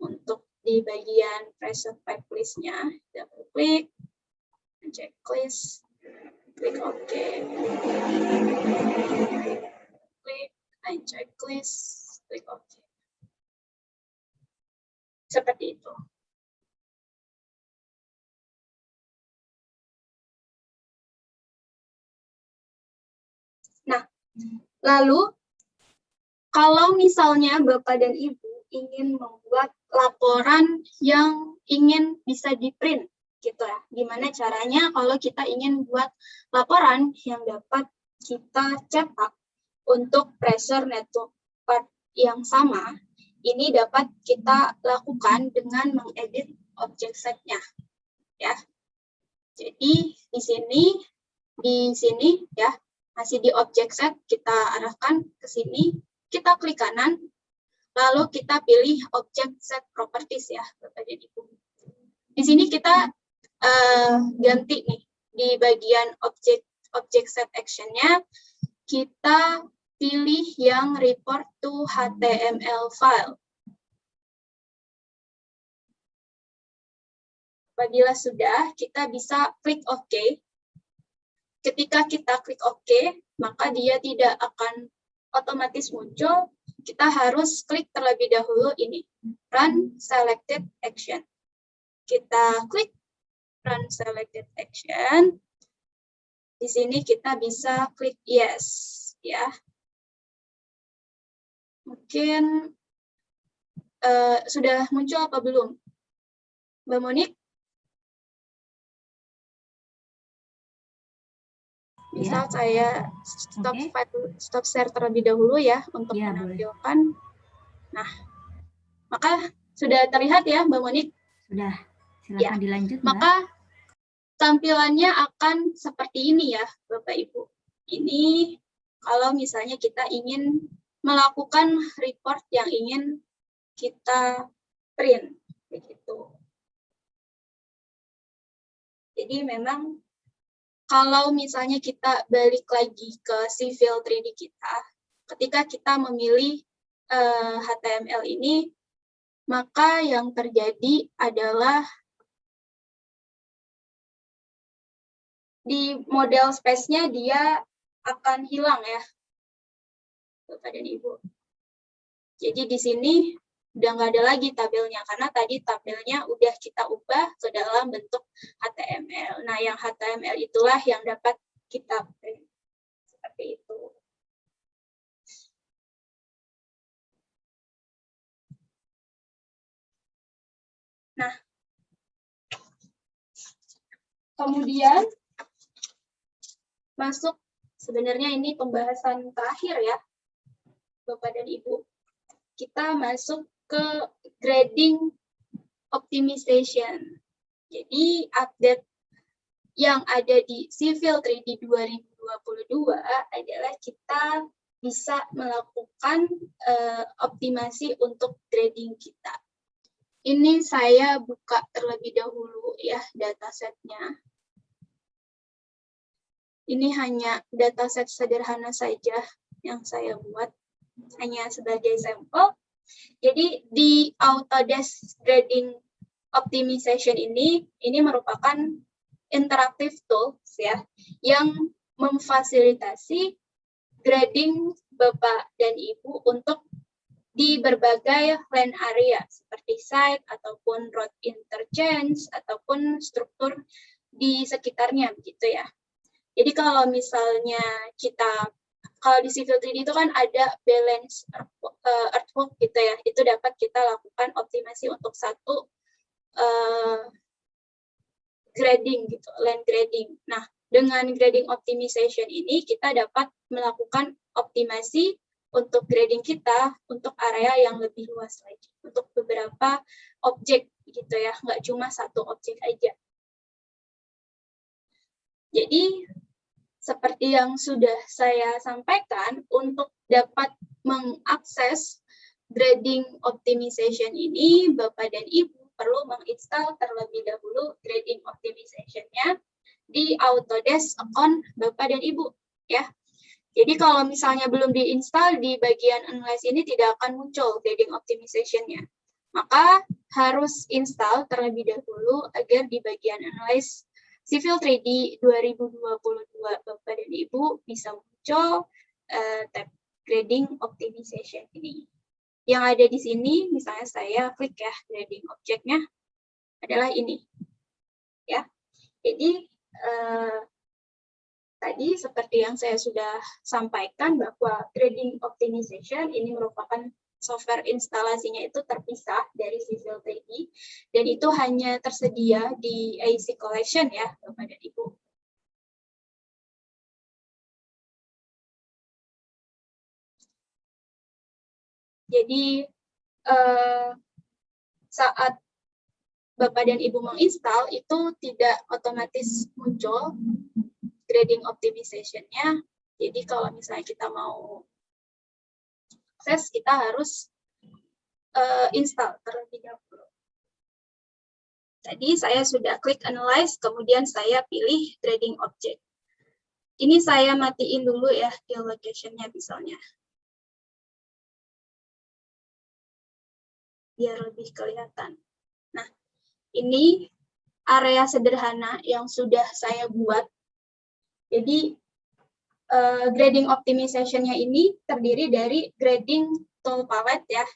untuk di bagian pressure pipe list-nya. Double klik, checklist, klik OK. Klik, checklist, klik OK. Seperti itu. Nah, lalu kalau misalnya Bapak dan Ibu ingin membuat laporan yang ingin bisa di-print, gitu ya. Gimana caranya kalau kita ingin buat laporan yang dapat kita cetak untuk pressure network part yang sama, ini dapat kita lakukan dengan mengedit object set-nya, ya. Jadi di sini ya, masih di object set, kita arahkan ke sini, kita klik kanan, lalu kita pilih object set properties ya, Bapak dan Ibu. Di sini kita ganti nih, di bagian object set action-nya, kita pilih yang report to HTML file. Apabila sudah, kita bisa klik OK. Ketika kita klik OK, maka dia tidak akan otomatis muncul. Kita harus klik terlebih dahulu ini, Run Selected Action. Kita klik Run Selected Action. Di sini kita bisa klik Yes, ya. Mungkin sudah muncul apa belum, Mbak Monik? Misal saya stop share terlebih dahulu ya untuk menampilkan. Nah, maka sudah terlihat ya Mbak Monik? Sudah, silakan dilanjut Mbak. Maka tampilannya akan seperti ini ya Bapak Ibu. Ini kalau misalnya kita ingin melakukan report yang ingin kita print, begitu. Jadi memang kalau misalnya kita balik lagi ke Civil 3D kita, ketika kita memilih HTML ini, maka yang terjadi adalah di model space-nya dia akan hilang ya, Bapak dan Ibu. Jadi di sini udah nggak ada lagi tabelnya, karena tadi tabelnya udah kita ubah ke dalam bentuk HTML. Nah, yang HTML itulah yang dapat kita print. Seperti itu. Nah, kemudian masuk, sebenarnya ini pembahasan terakhir ya, Bapak dan Ibu. Kita masuk ke grading optimization. Jadi update yang ada di Civil 3D 2022 adalah kita bisa melakukan optimasi untuk grading kita. Ini saya buka terlebih dahulu ya datasetnya. Ini hanya dataset sederhana saja yang saya buat, hanya sebagai sampel. Jadi di Autodesk Grading Optimization ini merupakan interactive tools ya, yang memfasilitasi grading Bapak dan Ibu untuk di berbagai land area seperti site ataupun road interchange ataupun struktur di sekitarnya begitu ya. Jadi kalau misalnya kalau di Civil 3D itu kan ada balance earthwork gitu ya, itu dapat kita lakukan optimasi untuk satu grading gitu, land grading. Nah, dengan grading optimization ini kita dapat melakukan optimasi untuk grading kita untuk area yang lebih luas lagi, untuk beberapa objek gitu ya, nggak cuma satu objek aja. Jadi, seperti yang sudah saya sampaikan, untuk dapat mengakses grading optimization ini, Bapak dan Ibu perlu menginstal terlebih dahulu grading optimization-nya di Autodesk account Bapak dan Ibu. Ya. Jadi kalau misalnya belum diinstal, di bagian Analyze ini tidak akan muncul grading optimization-nya. Maka harus install terlebih dahulu agar di bagian Analyze Civil 3D 2022 Bapak dan Ibu bisa muncul tab grading optimization ini. Yang ada di sini, misalnya saya klik ya, grading objeknya adalah ini. Ya. Jadi tadi seperti yang saya sudah sampaikan bahwa grading optimization ini merupakan software instalasinya itu terpisah dari Civil 3D dan itu hanya tersedia di AC Collection ya Bapak dan Ibu. Jadi saat Bapak dan Ibu menginstal itu tidak otomatis muncul grading optimization-nya. Jadi kalau misalnya kita mau akses, kita harus install terlebih dahulu. Tadi saya sudah klik Analyze, kemudian saya pilih Grading Object. Ini saya matiin dulu ya geolocation-nya misalnya. Biar lebih kelihatan. Nah, ini area sederhana yang sudah saya buat. Jadi, grading optimization-nya ini terdiri dari grading tool palette ya,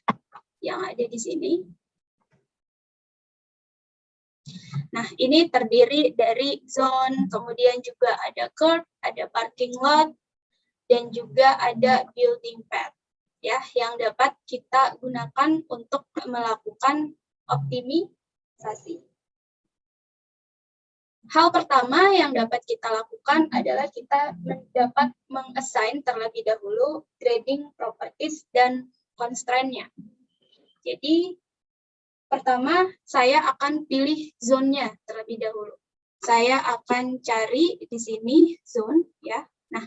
yang ada di sini. Nah, ini terdiri dari zone, kemudian juga ada curb, ada parking lot, dan juga ada building path, ya, yang dapat kita gunakan untuk melakukan optimisasi. Hal pertama yang dapat kita lakukan adalah kita dapat meng-assign terlebih dahulu grading properties dan constraint-nya. Jadi, pertama, saya akan pilih zone-nya terlebih dahulu. Saya akan cari di sini zone, ya. Nah,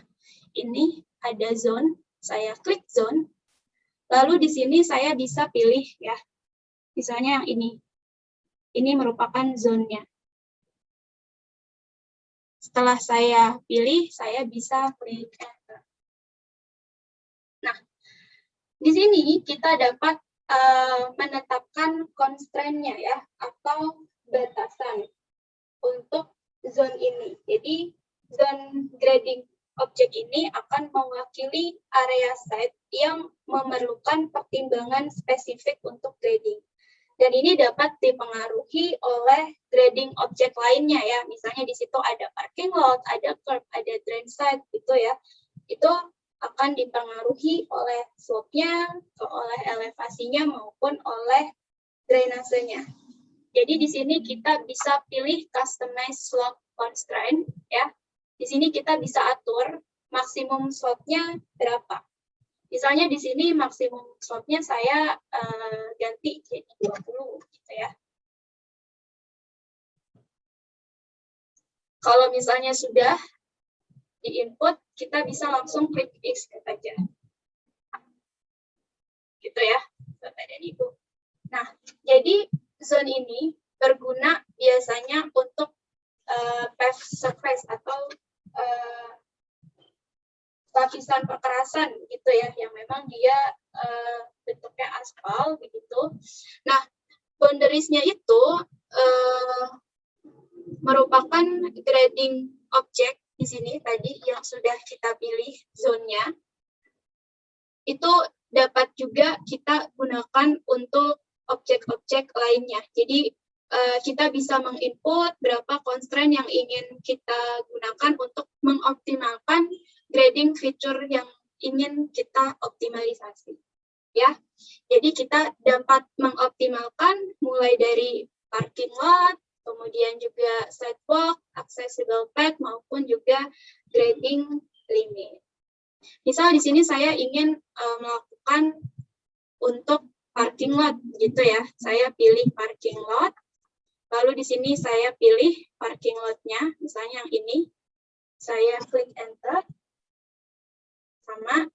ini ada zone, saya klik zone. Lalu di sini saya bisa pilih, ya. Misalnya yang ini. Ini merupakan zone-nya. Setelah saya pilih, saya bisa klik enter. Nah, di sini kita dapat menetapkan constraint-nya ya, atau batasan untuk zone ini. Jadi, zone grading objek ini akan mewakili area site yang memerlukan pertimbangan spesifik untuk grading. Dan ini dapat dipengaruhi oleh grading objek lainnya ya. Misalnya di situ ada parking lot, ada curb, ada drain site gitu ya. Itu akan dipengaruhi oleh slope-nya, oleh elevasinya maupun oleh drainasenya. Jadi di sini kita bisa pilih customize slope constraint ya. Di sini kita bisa atur maksimum slope-nya berapa. Misalnya di sini maksimum slope-nya saya ganti jadi 20 gitu ya. Kalau misalnya sudah di input, kita bisa langsung klik execute aja. Gitu ya, Bapak dan Ibu. Nah, jadi zone ini berguna biasanya untuk pave surface atau lapisan perkerasan gitu ya, yang memang dia bentuknya aspal begitu. Nah, boundariesnya itu merupakan grading objek di sini tadi yang sudah kita pilih zone-nya. Itu dapat juga kita gunakan untuk objek-objek lainnya. Jadi kita bisa menginput berapa constraint yang ingin kita gunakan untuk mengoptimalkan grading feature yang ingin kita optimalisasi. Ya, jadi kita dapat mengoptimalkan mulai dari parking lot, kemudian juga sidewalk, accessible path, maupun juga grading limit. Misal di sini saya ingin melakukan untuk parking lot gitu ya. Saya pilih parking lot. Lalu di sini saya pilih parking lot-nya, misalnya yang ini. Saya klik enter. Sama.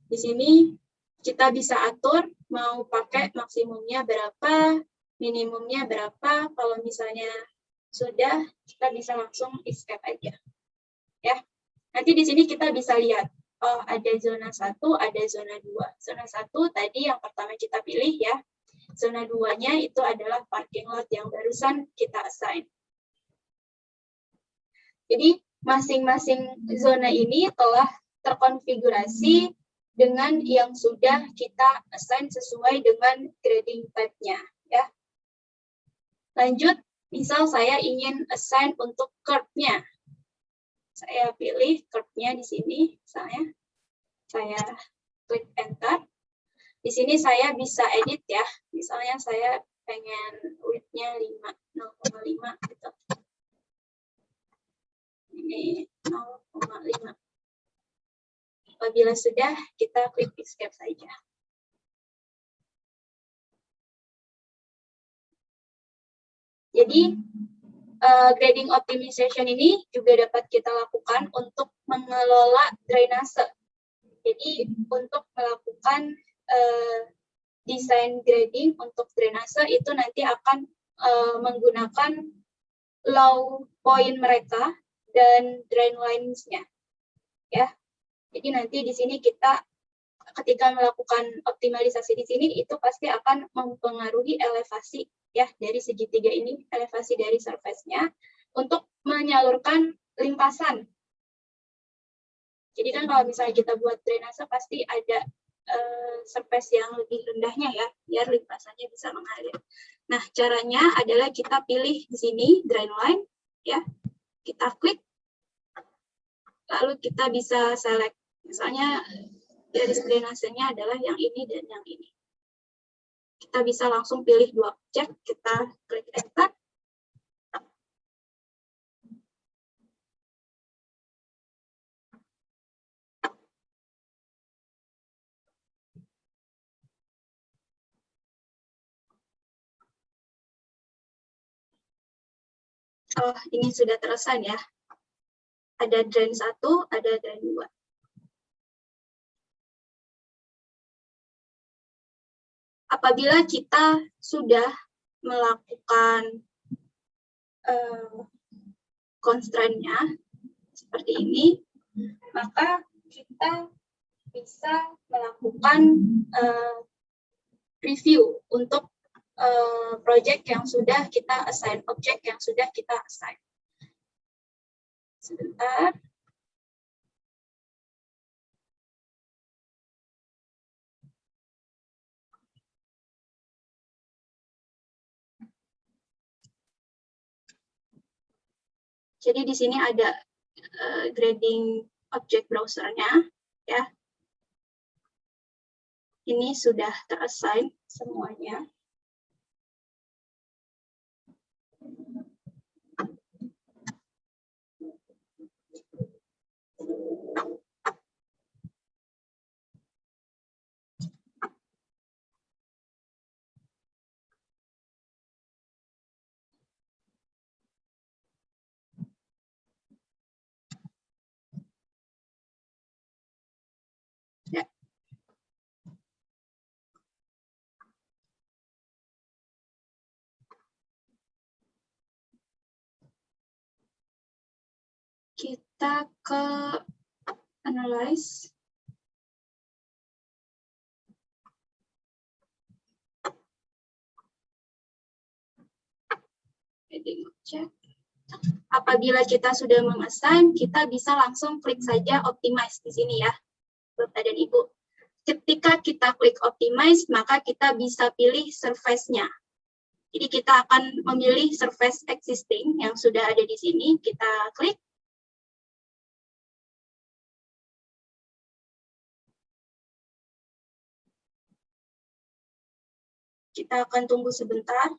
Di sini kita bisa atur mau pakai maksimumnya berapa, minimumnya berapa. Kalau misalnya sudah, kita bisa langsung escape aja. Ya. Nanti di sini kita bisa lihat, oh ada zona 1, ada zona 2. Zona 1 tadi yang pertama kita pilih ya. Zona 2-nya itu adalah parking lot yang barusan kita assign. Jadi masing-masing zona ini telah terkonfigurasi dengan yang sudah kita assign sesuai dengan grading type-nya. Ya. Lanjut, misal saya ingin assign untuk curve-nya. Saya pilih curve-nya di sini, misalnya. Saya klik enter. Di sini saya bisa edit ya. Misalnya saya pengen width-nya 0,5 gitu. Ini 0,5. Apabila sudah, kita klik escape saja. Jadi, grading optimization ini juga dapat kita lakukan untuk mengelola drainase. Jadi, untuk melakukan desain grading untuk drainase itu nanti akan menggunakan low point mereka dan drain lines-nya. Ya. Jadi nanti di sini kita ketika melakukan optimalisasi di sini itu pasti akan mempengaruhi elevasi ya dari segitiga ini, elevasi dari surface-nya untuk menyalurkan limpasan. Jadi kan kalau misalnya kita buat drainase pasti ada surface yang lebih rendahnya ya, biar limpasannya bisa mengalir. Nah, caranya adalah kita pilih di sini drain line, ya, kita klik, lalu kita bisa select, misalnya garis drainasenya adalah yang ini dan yang ini. Kita bisa langsung pilih dua objek, kita klik enter. Oh, ini sudah terassign ya. Ada drain 1, ada drain 2. Apabila kita sudah melakukan constraint-nya seperti ini, maka kita bisa melakukan review untuk project yang sudah kita assign, objek yang sudah kita assign. Sebentar. Jadi di sini ada grading object browser-nya, ya. Ini sudah terassign semuanya. Ya. kita ke analyze. Heading object. Apabila kita sudah mengassign, kita bisa langsung klik saja optimize di sini ya, Bapak dan Ibu. Ketika kita klik optimize, maka kita bisa pilih surface-nya. Jadi kita akan memilih surface existing yang sudah ada di sini. Kita klik. Kita akan tunggu sebentar.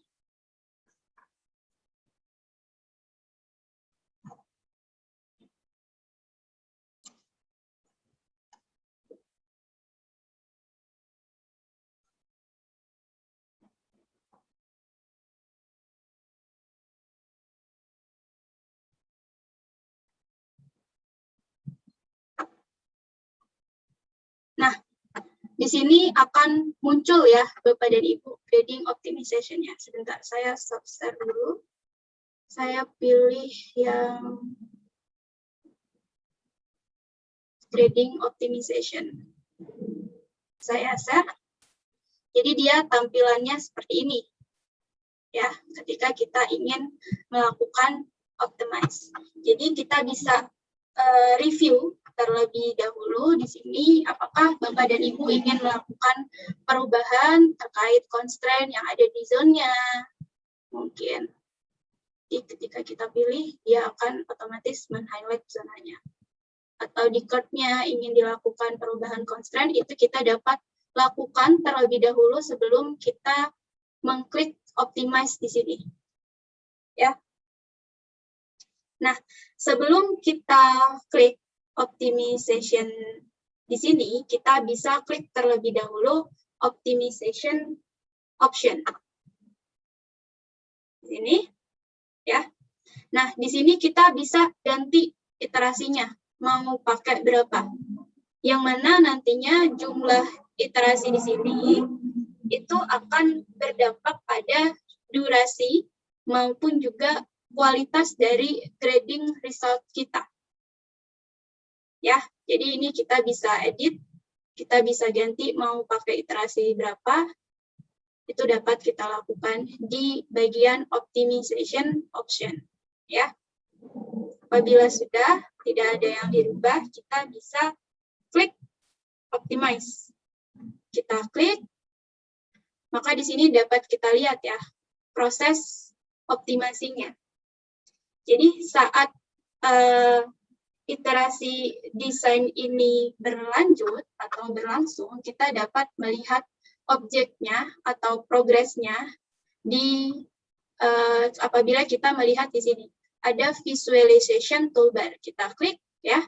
Nah, di sini akan muncul ya, Bapak dan Ibu, grading optimization-nya. Sebentar, saya stop share dulu. Saya pilih yang grading optimization. Saya share. Jadi dia tampilannya seperti ini. Ya, ketika kita ingin melakukan optimize. Jadi kita bisa review terlebih dahulu di sini apakah Bapak dan Ibu ingin melakukan perubahan terkait constraint yang ada di zone-nya. Mungkin. Jadi ketika kita pilih, dia akan otomatis men-highlight zonanya. Atau di chart-nya ingin dilakukan perubahan constraint, itu kita dapat lakukan terlebih dahulu sebelum kita mengklik optimize di sini. Ya. Nah, sebelum kita klik optimization di sini, kita bisa klik terlebih dahulu optimization option. Di sini, ya. Nah, di sini kita bisa ganti iterasinya, mau pakai berapa. Yang mana nantinya jumlah iterasi di sini itu akan berdampak pada durasi maupun juga kualitas dari grading result kita. Ya, jadi ini kita bisa edit, kita bisa ganti mau pakai iterasi berapa, itu dapat kita lakukan di bagian optimization option. Ya, apabila sudah tidak ada yang dirubah, kita bisa klik optimize. Kita klik, maka di sini dapat kita lihat ya proses optimasinya. Jadi saat iterasi desain ini berlanjut atau berlangsung, kita dapat melihat objeknya atau progresnya di apabila kita melihat di sini ada visualization toolbar. Kita klik ya.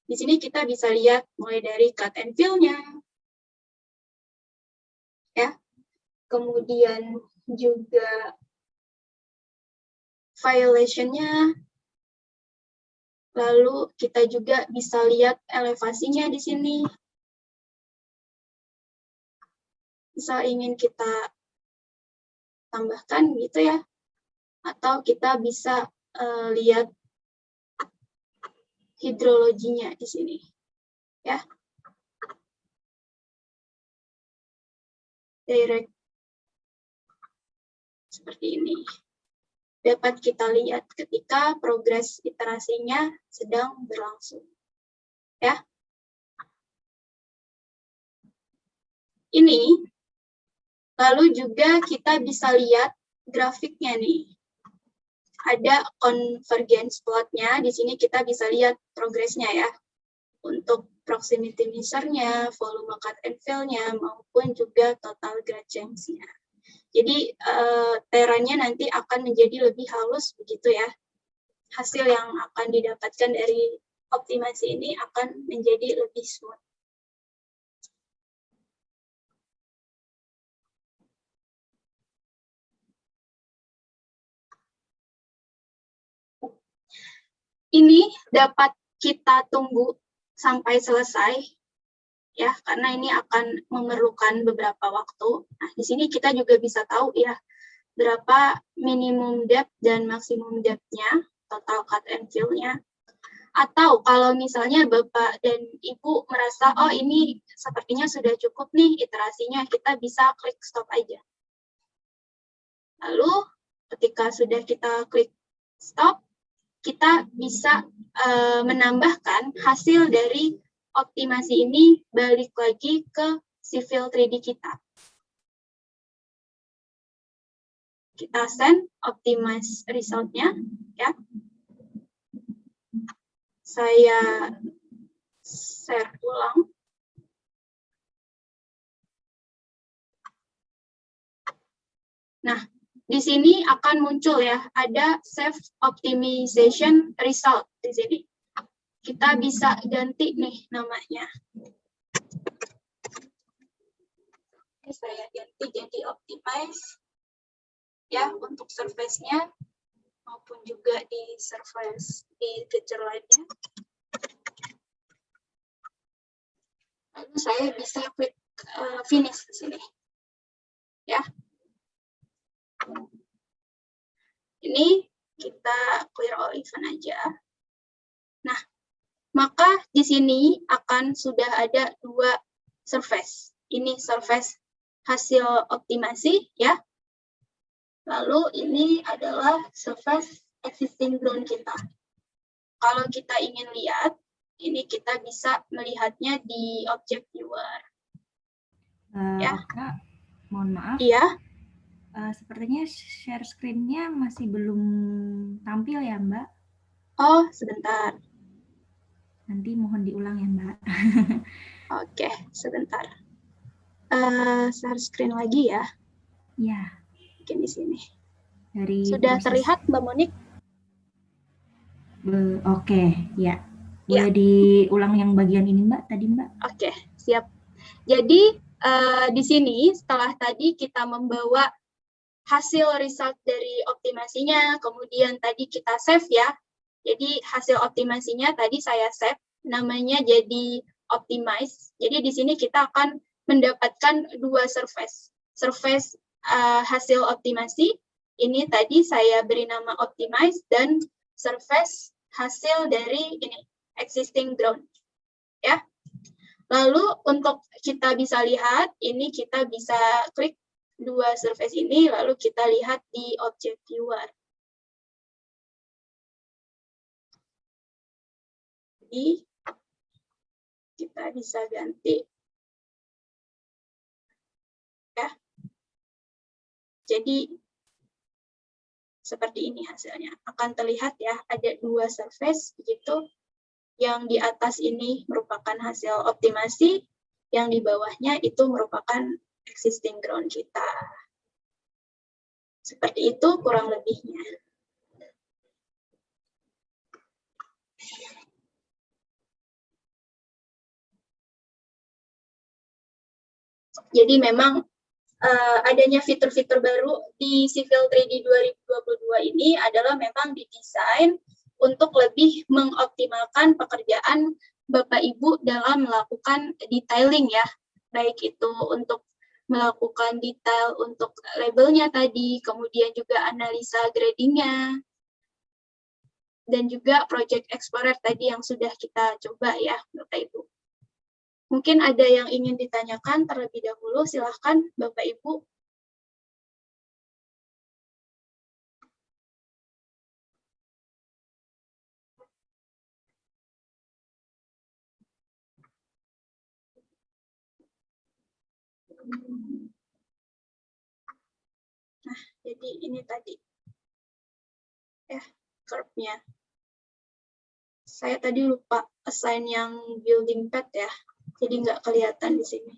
Di sini kita bisa lihat mulai dari cut and fill-nya. Ya. Kemudian juga violation-nya. Lalu kita juga bisa lihat elevasinya di sini. Misal ingin kita tambahkan gitu ya. Atau kita bisa lihat hidrologinya di sini. Ya. Direct seperti ini. Dapat kita lihat ketika progres iterasinya sedang berlangsung. Ya. Ini lalu juga kita bisa lihat grafiknya nih. Ada convergence plot-nya, di sini kita bisa lihat progresnya ya. Untuk proximity measure-nya, volume cut and fill-nya, maupun juga total gradient-nya. Jadi teranya nanti akan menjadi lebih halus begitu ya. Hasil yang akan didapatkan dari optimasi ini akan menjadi lebih smooth. Ini dapat kita tunggu sampai selesai ya, karena ini akan memerlukan beberapa waktu. Nah, di sini kita juga bisa tahu ya berapa minimum depth dan maksimum depth-nya, total cut and fill-nya. Atau kalau misalnya Bapak dan Ibu merasa, oh ini sepertinya sudah cukup nih iterasinya, kita bisa klik stop aja. Lalu ketika sudah kita klik stop, kita bisa menambahkan hasil dari optimasi ini balik lagi ke Civil 3D kita. Kita send optimize result-nya, ya. Saya share ulang. Nah, di sini akan muncul ya, ada save optimization result di sini. Kita bisa ganti nih namanya. Ini saya ganti jadi optimize ya untuk surface-nya maupun juga di surface di feature lainnya. Lalu saya bisa klik finish di sini. Ya. Ini kita clear all event aja. Nah, maka di sini akan sudah ada dua surface. Ini surface hasil optimasi ya. Lalu ini adalah surface existing ground kita. Kalau kita ingin lihat, ini kita bisa melihatnya di object viewer. Ya. Kak, mohon maaf. Iya. Sepertinya share screen-nya masih belum tampil ya, Mbak? Oh, sebentar. Nanti mohon diulang ya, Mbak. Oke, sebentar. Share screen lagi ya. Iya. Mungkin di sini. Sudah terlihat, Mbak Monik? Oke, ya. Boleh diulang yang bagian ini, Mbak, tadi, Mbak? Oke, siap. Jadi, di sini setelah tadi kita membawa hasil result dari optimasinya, kemudian tadi kita save ya. Jadi, hasil optimasinya tadi saya save, namanya jadi optimize. Jadi, di sini kita akan mendapatkan dua surface. Surface hasil optimasi, ini tadi saya beri nama optimize, dan surface hasil dari ini, existing ground. Ya. Lalu untuk kita bisa lihat, ini kita bisa klik dua surface ini, lalu kita lihat di object viewer. Jadi, kita bisa ganti. Ya. Jadi, seperti ini hasilnya. Akan terlihat ya, ada dua surface, begitu. Yang di atas ini merupakan hasil optimasi, yang di bawahnya itu merupakan existing ground kita. Seperti itu kurang lebihnya. Jadi memang adanya fitur-fitur baru di Civil 3D 2022 ini adalah memang didesain untuk lebih mengoptimalkan pekerjaan Bapak Ibu dalam melakukan detailing ya, baik itu untuk melakukan detail untuk labelnya tadi, kemudian juga analisa gradingnya, dan juga Project Explorer tadi yang sudah kita coba ya, Bapak Ibu. Mungkin ada yang ingin ditanyakan terlebih dahulu, silahkan Bapak Ibu. Nah, jadi ini tadi ya curve-nya. Saya tadi lupa assign yang building pad ya, jadi nggak kelihatan di sini.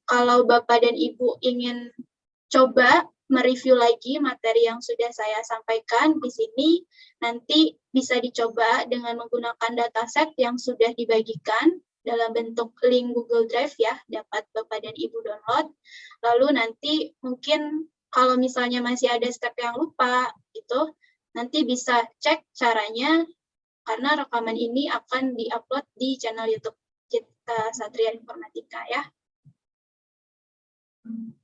Kalau Bapak dan Ibu ingin coba mereview lagi materi yang sudah saya sampaikan di sini, nanti bisa dicoba dengan menggunakan dataset yang sudah dibagikan dalam bentuk link Google Drive ya, dapat Bapak dan Ibu download. Lalu nanti mungkin kalau misalnya masih ada step yang lupa, gitu, nanti bisa cek caranya, karena rekaman ini akan di-upload di channel YouTube kita Satria Informatika ya. Mungkin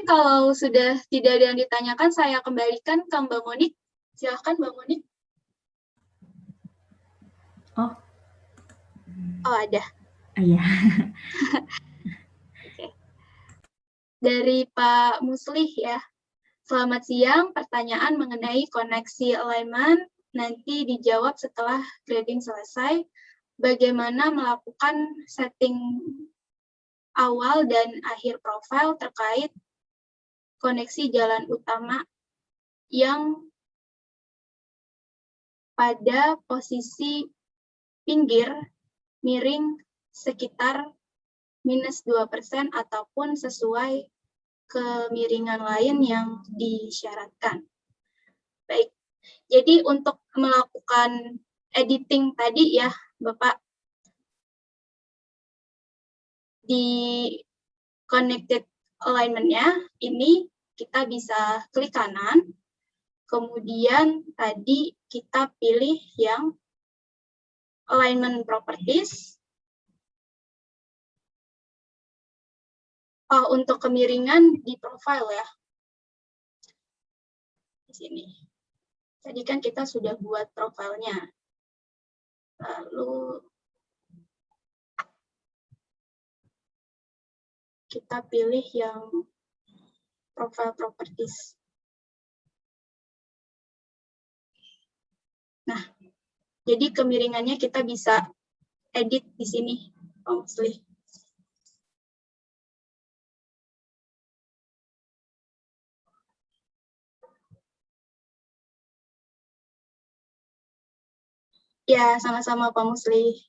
kalau sudah tidak ada yang ditanyakan, saya kembalikan ke Mbak Monik. Silahkan Mbak Monik. Oh. Oh, ada. Iya. Oke. Dari Pak Muslih ya. Selamat siang, pertanyaan mengenai koneksi alignment nanti dijawab setelah grading selesai. Bagaimana melakukan setting awal dan akhir profil terkait koneksi jalan utama yang pada posisi pinggir miring sekitar minus 2% ataupun sesuai kemiringan lain yang disyaratkan. Baik, jadi untuk melakukan editing tadi ya, Bapak, di connected alignment-nya, ini kita bisa klik kanan, kemudian tadi kita pilih yang alignment properties. Untuk kemiringan di profile ya. Di sini. Tadi kan kita sudah buat profilnya. Lalu kita pilih yang profile properties. Nah, jadi kemiringannya kita bisa edit di sini, Pak Muslih. Ya, sama-sama Pak Muslih.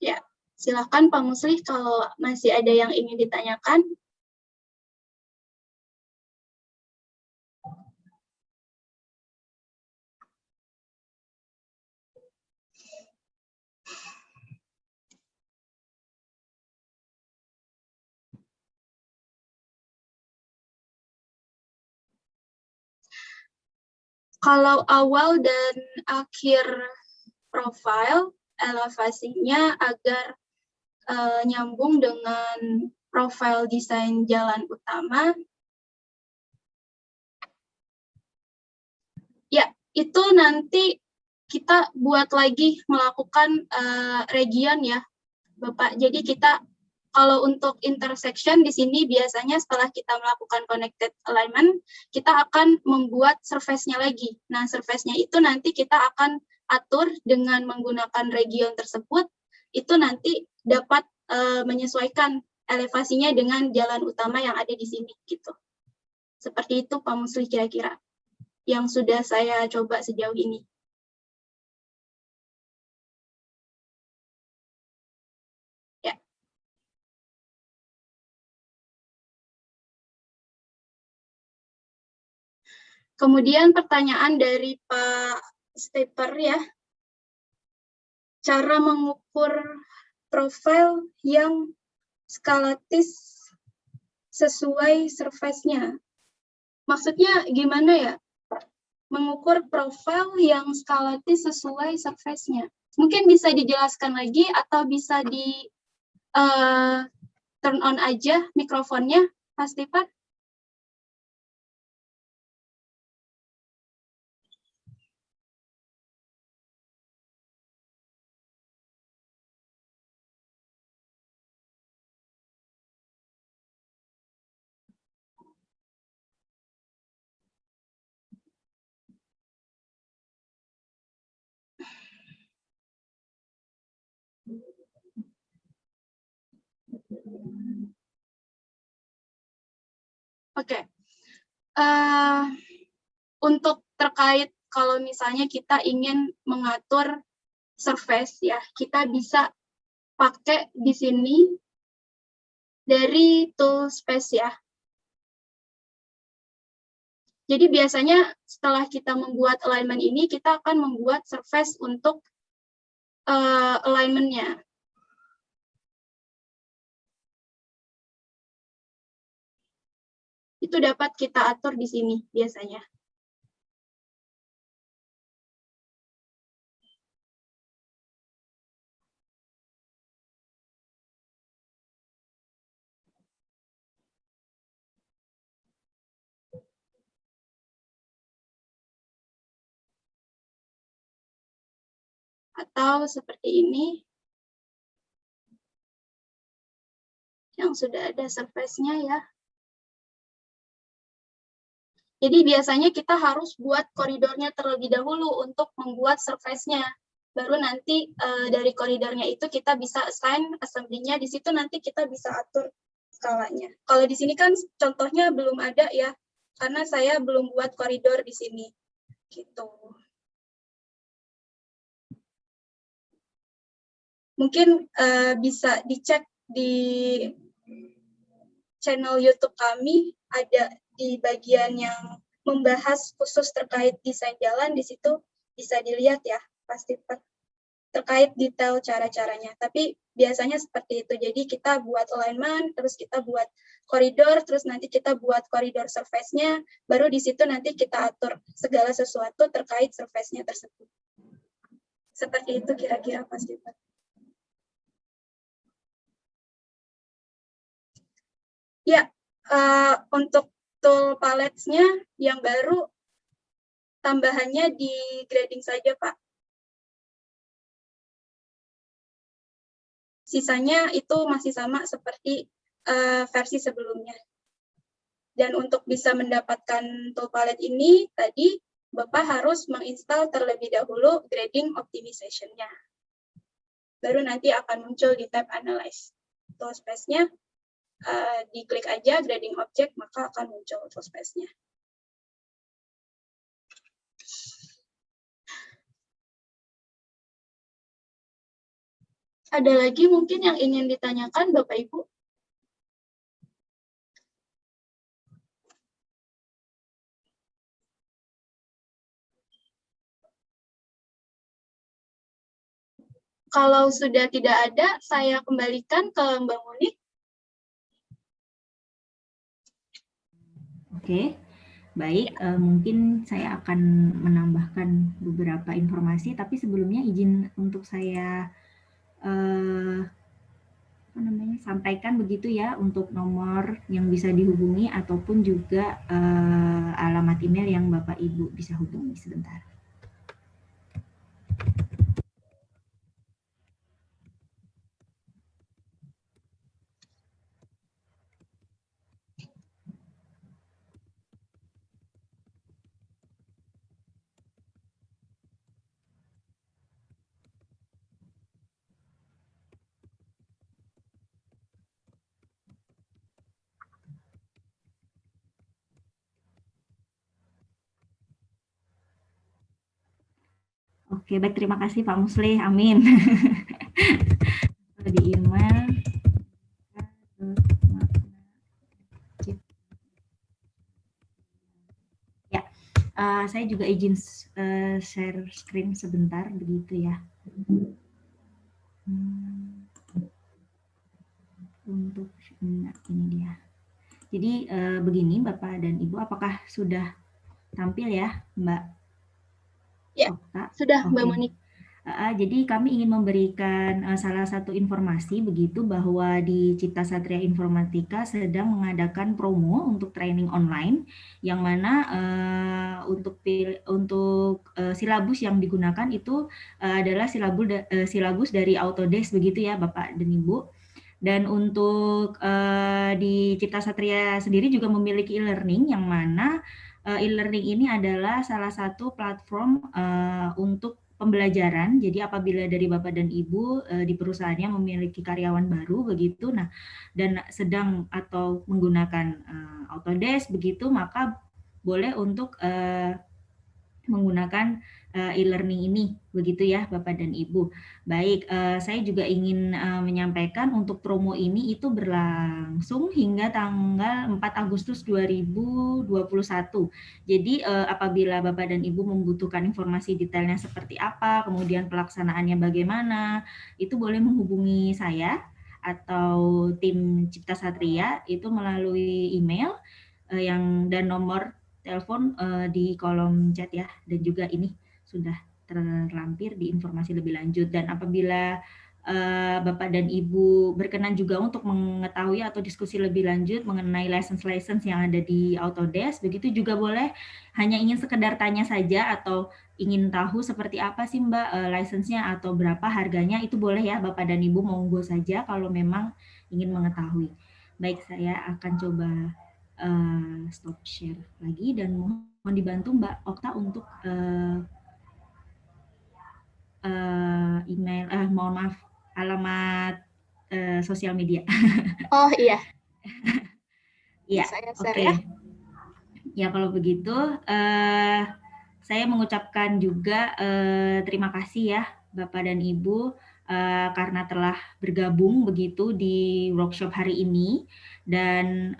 Ya, silakan Pak Muslih kalau masih ada yang ingin ditanyakan. Kalau awal dan akhir profil, elevasinya agar nyambung dengan profil desain jalan utama. Ya, itu nanti kita buat lagi melakukan region ya, Bapak. Jadi kita kalau untuk intersection di sini biasanya setelah kita melakukan connected alignment, kita akan membuat surface-nya lagi. Nah, surface-nya itu nanti kita akan atur dengan menggunakan region tersebut, itu nanti dapat menyesuaikan elevasinya dengan jalan utama yang ada di sini gitu. Seperti itu Pak Muslih kira-kira yang sudah saya coba sejauh ini. Ya. Kemudian pertanyaan dari Pak Stepper ya, cara mengukur profil yang skalatis sesuai surface-nya. Maksudnya gimana ya? Mengukur profil yang skalatis sesuai surface-nya. Mungkin bisa dijelaskan lagi atau bisa di turn on aja mikrofonnya, Pak Stepper. Oke. Untuk terkait kalau misalnya kita ingin mengatur surface ya, kita bisa pakai di sini dari tool space ya. Jadi biasanya setelah kita membuat alignment ini, kita akan membuat surface untuk alignment-nya. Itu dapat kita atur di sini biasanya. Atau seperti ini, yang sudah ada surface-nya ya. Jadi biasanya kita harus buat koridornya terlebih dahulu untuk membuat surface-nya. Baru nanti dari koridornya itu kita bisa assign assembly-nya, di situ nanti kita bisa atur skalanya. Kalau di sini kan contohnya belum ada ya, karena saya belum buat koridor di sini. Gitu. Mungkin bisa dicek di channel YouTube kami, ada di bagian yang membahas khusus terkait desain jalan, di situ bisa dilihat ya, pasti terkait detail cara-caranya. Tapi biasanya seperti itu, jadi kita buat alignment, terus kita buat koridor, terus nanti kita buat koridor surface-nya, baru di situ nanti kita atur segala sesuatu terkait surface-nya tersebut. Seperti itu kira-kira Pak Stephen. Ya, untuk tool palette-nya yang baru, tambahannya di grading saja, Pak. Sisanya itu masih sama seperti versi sebelumnya. Dan untuk bisa mendapatkan tool palette ini, tadi Bapak harus menginstal terlebih dahulu grading optimization-nya. Baru nanti akan muncul di tab Analyze. Tool space-nya, diklik aja grading object, maka akan muncul tool space-nya. Ada lagi mungkin yang ingin ditanyakan Bapak Ibu? Kalau sudah tidak ada, saya kembalikan ke Mbak Munik. Oke, baik. Mungkin saya akan menambahkan beberapa informasi, tapi sebelumnya izin untuk saya sampaikan begitu ya untuk nomor yang bisa dihubungi ataupun juga alamat email yang Bapak Ibu bisa hubungi sebentar. Oke, baik, terima kasih Pak Muslih. Amin. Di email. Ya, saya juga izin share screen sebentar, begitu ya. Untuk ini dia. Jadi begini Bapak dan Ibu, apakah sudah tampil ya Mbak? Ya, sudah Mbak Monik. Jadi kami ingin memberikan salah satu informasi begitu bahwa di Cipta Satria Informatika sedang mengadakan promo untuk training online yang mana untuk silabus yang digunakan itu adalah silabus dari Autodesk begitu ya Bapak dan Ibu. Dan untuk di Cipta Satria sendiri juga memiliki e-learning yang mana e-learning ini adalah salah satu platform untuk pembelajaran. Jadi apabila dari Bapak dan Ibu di perusahaannya memiliki karyawan baru begitu, nah dan sedang atau menggunakan Autodesk begitu, maka boleh untuk menggunakan e-learning ini, begitu ya Bapak dan Ibu. Baik, saya juga ingin menyampaikan untuk promo ini itu berlangsung hingga tanggal 4 Agustus 2021. Jadi apabila Bapak dan Ibu membutuhkan informasi detailnya seperti apa, kemudian pelaksanaannya bagaimana, itu boleh menghubungi saya atau tim Cipta Satria itu melalui email dan nomor telepon di kolom chat ya, dan juga ini sudah terlampir di informasi lebih lanjut. Dan apabila Bapak dan Ibu berkenan juga untuk mengetahui atau diskusi lebih lanjut mengenai license yang ada di Autodesk, begitu juga boleh hanya ingin sekedar tanya saja atau ingin tahu seperti apa sih Mbak license-nya atau berapa harganya, itu boleh ya Bapak dan Ibu, monggo saja kalau memang ingin mengetahui. Baik, saya akan coba stop share lagi dan mohon dibantu Mbak Okta untuk email, mohon maaf, alamat sosial media. Oh iya. Iya, Saya share oke. ya. Ya kalau begitu, saya mengucapkan juga terima kasih ya Bapak dan Ibu karena telah bergabung begitu di workshop hari ini. Dan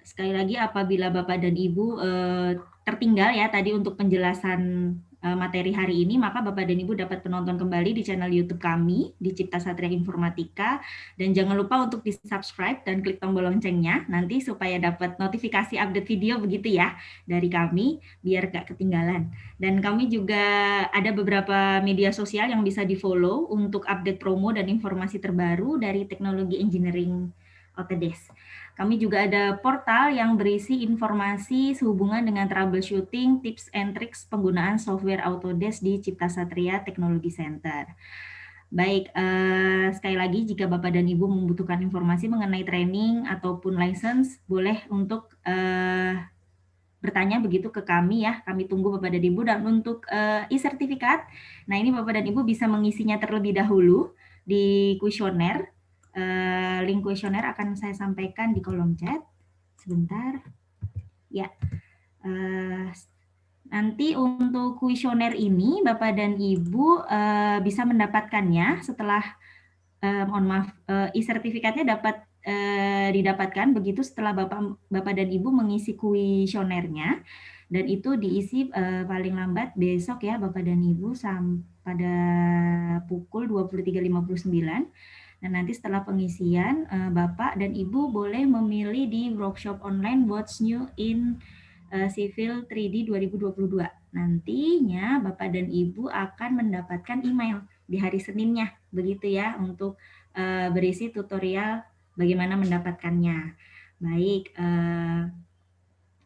sekali lagi apabila Bapak dan Ibu tertinggal ya tadi untuk penjelasan materi hari ini, maka Bapak dan Ibu dapat penonton kembali di channel YouTube kami di Cipta Satria Informatika, dan jangan lupa untuk di-subscribe dan klik tombol loncengnya nanti supaya dapat notifikasi update video begitu ya dari kami biar gak ketinggalan. Dan kami juga ada beberapa media sosial yang bisa di-follow untuk update promo dan informasi terbaru dari teknologi engineering Autodesk. Kami juga ada portal yang berisi informasi sehubungan dengan troubleshooting, tips and tricks penggunaan software Autodesk di Cipta Satria Technology Center. Baik, sekali lagi jika Bapak dan Ibu membutuhkan informasi mengenai training ataupun license, boleh untuk bertanya begitu ke kami ya. Kami tunggu Bapak dan Ibu. Dan untuk e-sertifikat, nah ini Bapak dan Ibu bisa mengisinya terlebih dahulu di kuesioner. Link kuesioner akan saya sampaikan di kolom chat. Sebentar. Ya. Nanti untuk kuesioner ini Bapak dan Ibu bisa mendapatkannya setelah mohon maaf, e-sertifikatnya dapat didapatkan begitu setelah Bapak dan Ibu mengisi kuesionernya, dan itu diisi paling lambat besok ya Bapak dan Ibu pada pukul 23.59. Dan nanti setelah pengisian, Bapak dan Ibu boleh memilih di workshop online What's New in Civil 3D 2022. Nantinya Bapak dan Ibu akan mendapatkan email di hari Seninnya, begitu ya, untuk berisi tutorial bagaimana mendapatkannya. Baik,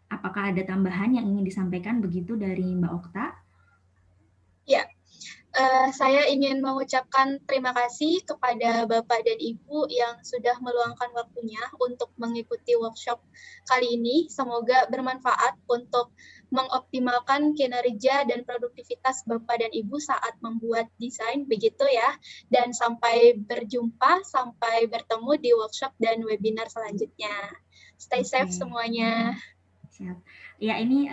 apakah ada tambahan yang ingin disampaikan begitu dari Mbak Okta? Ya, saya ingin mengucapkan terima kasih kepada Bapak dan Ibu yang sudah meluangkan waktunya untuk mengikuti workshop kali ini. Semoga bermanfaat untuk mengoptimalkan kinerja dan produktivitas Bapak dan Ibu saat membuat desain, begitu ya. Dan sampai berjumpa, sampai bertemu di workshop dan webinar selanjutnya. Stay safe semuanya. Siap. Ya, ini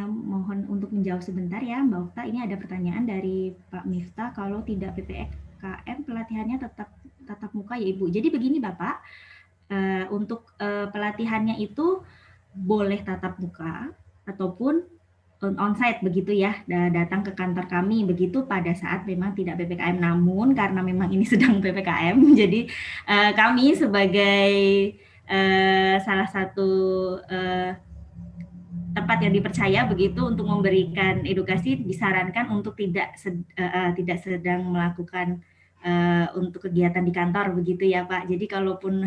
mohon untuk menjawab sebentar ya Mbak Okta. Ini ada pertanyaan dari Pak Miftah, kalau tidak PPKM pelatihannya tetap tatap muka ya Ibu. Jadi begini Bapak, untuk pelatihannya itu boleh tatap muka ataupun onsite begitu ya, datang ke kantor kami begitu pada saat memang tidak PPKM. Namun karena memang ini sedang PPKM, jadi kami sebagai salah satu tempat yang dipercaya begitu untuk memberikan edukasi, disarankan untuk tidak sedang melakukan untuk kegiatan di kantor begitu ya Pak. Jadi kalaupun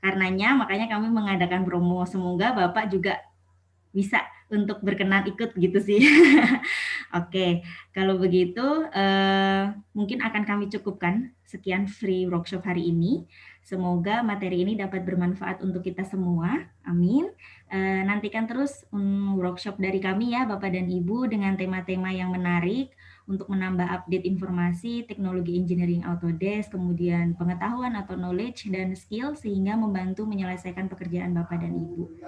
karenanya makanya kami mengadakan promo, semoga Bapak juga bisa untuk berkenan ikut gitu sih. Oke, kalau begitu mungkin akan kami cukupkan sekian free workshop hari ini. Semoga materi ini dapat bermanfaat untuk kita semua. Amin. Nantikan terus workshop dari kami ya Bapak dan Ibu dengan tema-tema yang menarik untuk menambah update informasi teknologi engineering Autodesk, kemudian pengetahuan atau knowledge dan skill sehingga membantu menyelesaikan pekerjaan Bapak dan Ibu.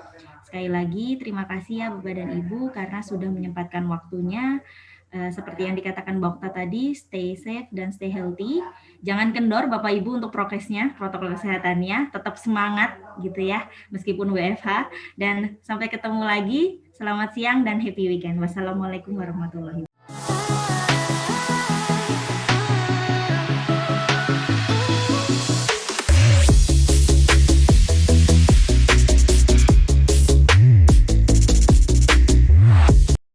Sekali lagi terima kasih ya Bapak dan Ibu karena sudah menyempatkan waktunya. Seperti yang dikatakan Mbak Okta tadi, stay safe dan stay healthy. Jangan kendor Bapak Ibu untuk prokesnya, protokol kesehatannya, tetap semangat gitu ya, meskipun WFH. Dan sampai ketemu lagi, selamat siang dan happy weekend. Wassalamualaikum warahmatullahi wabarakatuh.